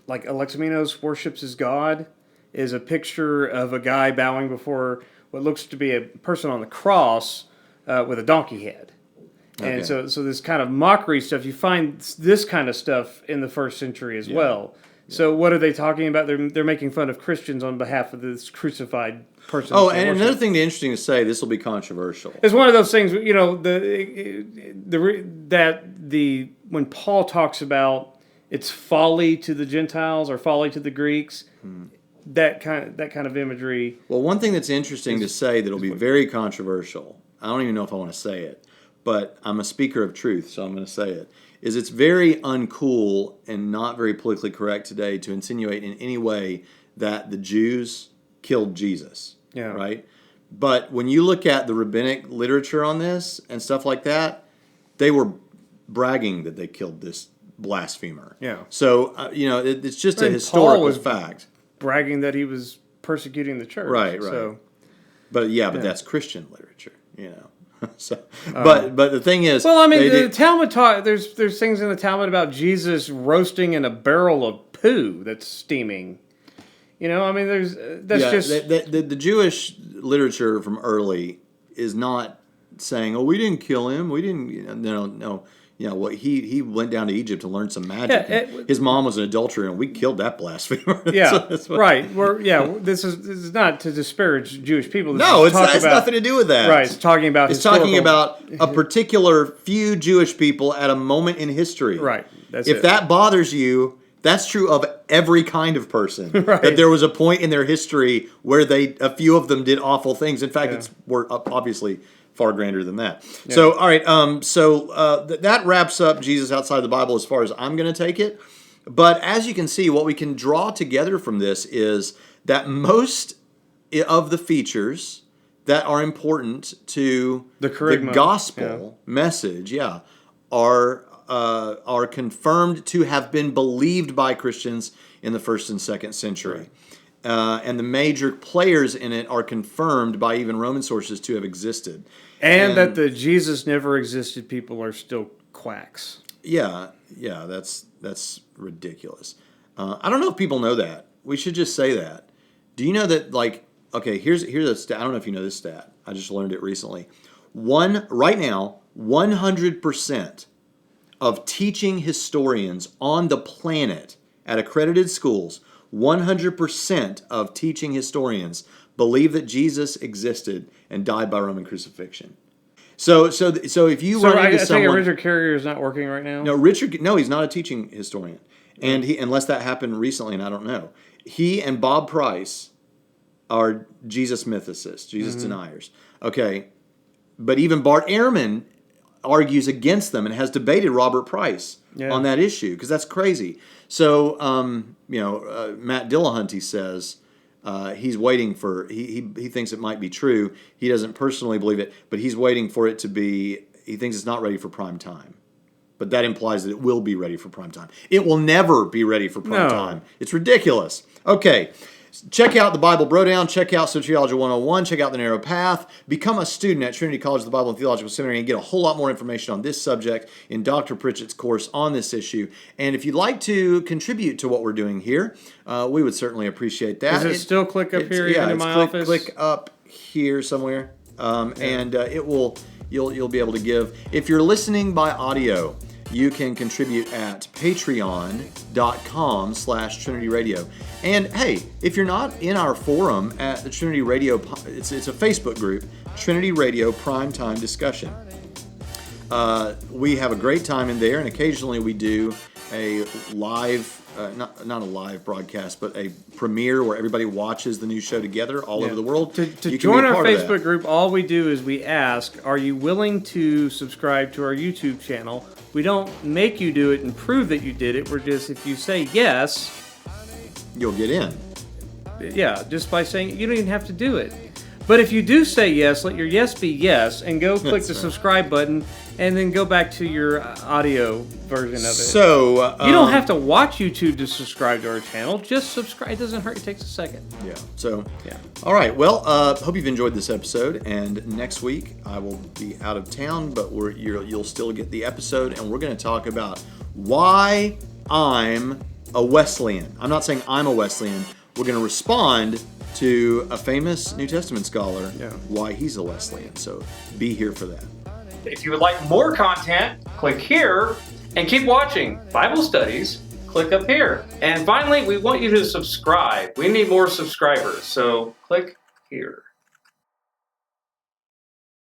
Like Alexamenos worships his God is a picture of a guy bowing before what looks to be a person on the cross with a donkey head. Okay. And so this kind of mockery stuff, you find this kind of stuff in the first century as well. Yeah. So what are they talking about? They're making fun of Christians on behalf of this crucified person. Oh, and another thing interesting to say, this will be controversial. It's one of those things, when Paul talks about it's folly to the Gentiles or folly to the Greeks, that kind of imagery. Well, one thing that's interesting to say that'll be very controversial, I don't even know if I want to say it, but I'm a speaker of truth, so I'm going to say it, is it's very uncool and not very politically correct today to insinuate in any way that the Jews killed Jesus, right? But when you look at the rabbinic literature on this and stuff like that, they were bragging that they killed this blasphemer. Yeah. So, it's just a historical fact. Bragging that he was persecuting the church. Right. So, but that's Christian literature, So, but the thing is, well, I mean, the Talmud there's things in the Talmud about Jesus roasting in a barrel of poo that's steaming. I mean, the Jewish literature from early is not saying, "Oh, we didn't kill him. We didn't." No. He went down to Egypt to learn some magic. His mom was an adulterer, and we killed that blasphemer. Yeah, right. This is not to disparage Jewish people. No, it has nothing to do with that. Right. It's talking about a particular few Jewish people at a moment in history. Right. If that bothers you, That's true of every kind of person. Right. That there was a point in their history where a few of them did awful things. In fact, we're obviously far grander than that. Yeah. So, all right. That wraps up Jesus outside the Bible as far as I'm going to take it. But as you can see, what we can draw together from this is that most of the features that are important to the gospel message, are confirmed to have been believed by Christians in the 1st and 2nd century. Right. And the major players in it are confirmed by even Roman sources to have existed. And that the Jesus never existed people are still quacks. Yeah, that's ridiculous. I don't know if people know that. We should just say that. Do you know that, here's a stat. I don't know if you know this stat. I just learned it recently. Right now, 100% of teaching historians on the planet at accredited schools, 100% of teaching historians believe that Jesus existed and died by Roman crucifixion. So if you run into someone, think Richard Carrier is not working right now. No, he's not a teaching historian, and unless that happened recently, and I don't know. He and Bob Price are Jesus mythicists, Jesus deniers. Okay, but even Bart Ehrman argues against them and has debated Robert Price on that issue because that's crazy. So, Matt Dillahunty says he's waiting for, he thinks it might be true. He doesn't personally believe it, but he's waiting for it to be, he thinks it's not ready for prime time. But that implies that it will be ready for prime time. It will never be ready for prime time. It's ridiculous. Okay. Check out the Bible Brodown. Check out Soteriology 101. Check out The Narrow Path. Become a student at Trinity College of the Bible and Theological Seminary and get a whole lot more information on this subject in Dr. Pritchett's course on this issue. And if you'd like to contribute to what we're doing here, we would certainly appreciate that. Does it still click up here in my office? Click up here somewhere, and it will. You'll be able to give. If you're listening by audio, you can contribute at patreon.com/Trinity Radio. And hey, if you're not in our forum at the Trinity Radio, it's a Facebook group, Trinity Radio Primetime Discussion. We have a great time in there, and occasionally we do a live, not a live broadcast, but a premiere where everybody watches the new show together all over the world. To join our Facebook group, all we do is we ask, are you willing to subscribe to our YouTube channel? We don't make you do it and prove that you did it. We're just, if you say yes, you'll get in. Yeah, just by saying, you don't even have to do it. But if you do say yes, let your yes be yes, and go click the subscribe button, and then go back to your audio version of it. So you don't have to watch YouTube to subscribe to our channel. Just subscribe. It doesn't hurt. It takes a second. Yeah. So all right. Well, hope you've enjoyed this episode. And next week I will be out of town, but you'll still get the episode, and we're going to talk about why I'm a Wesleyan. I'm not saying I'm a Wesleyan. We're going to respond to a famous New Testament scholar why he's a Wesleyan. So be here for that. If you would like more content, click here and keep watching Bible studies. Click up here. And finally, we want you to subscribe. We need more subscribers, so click here.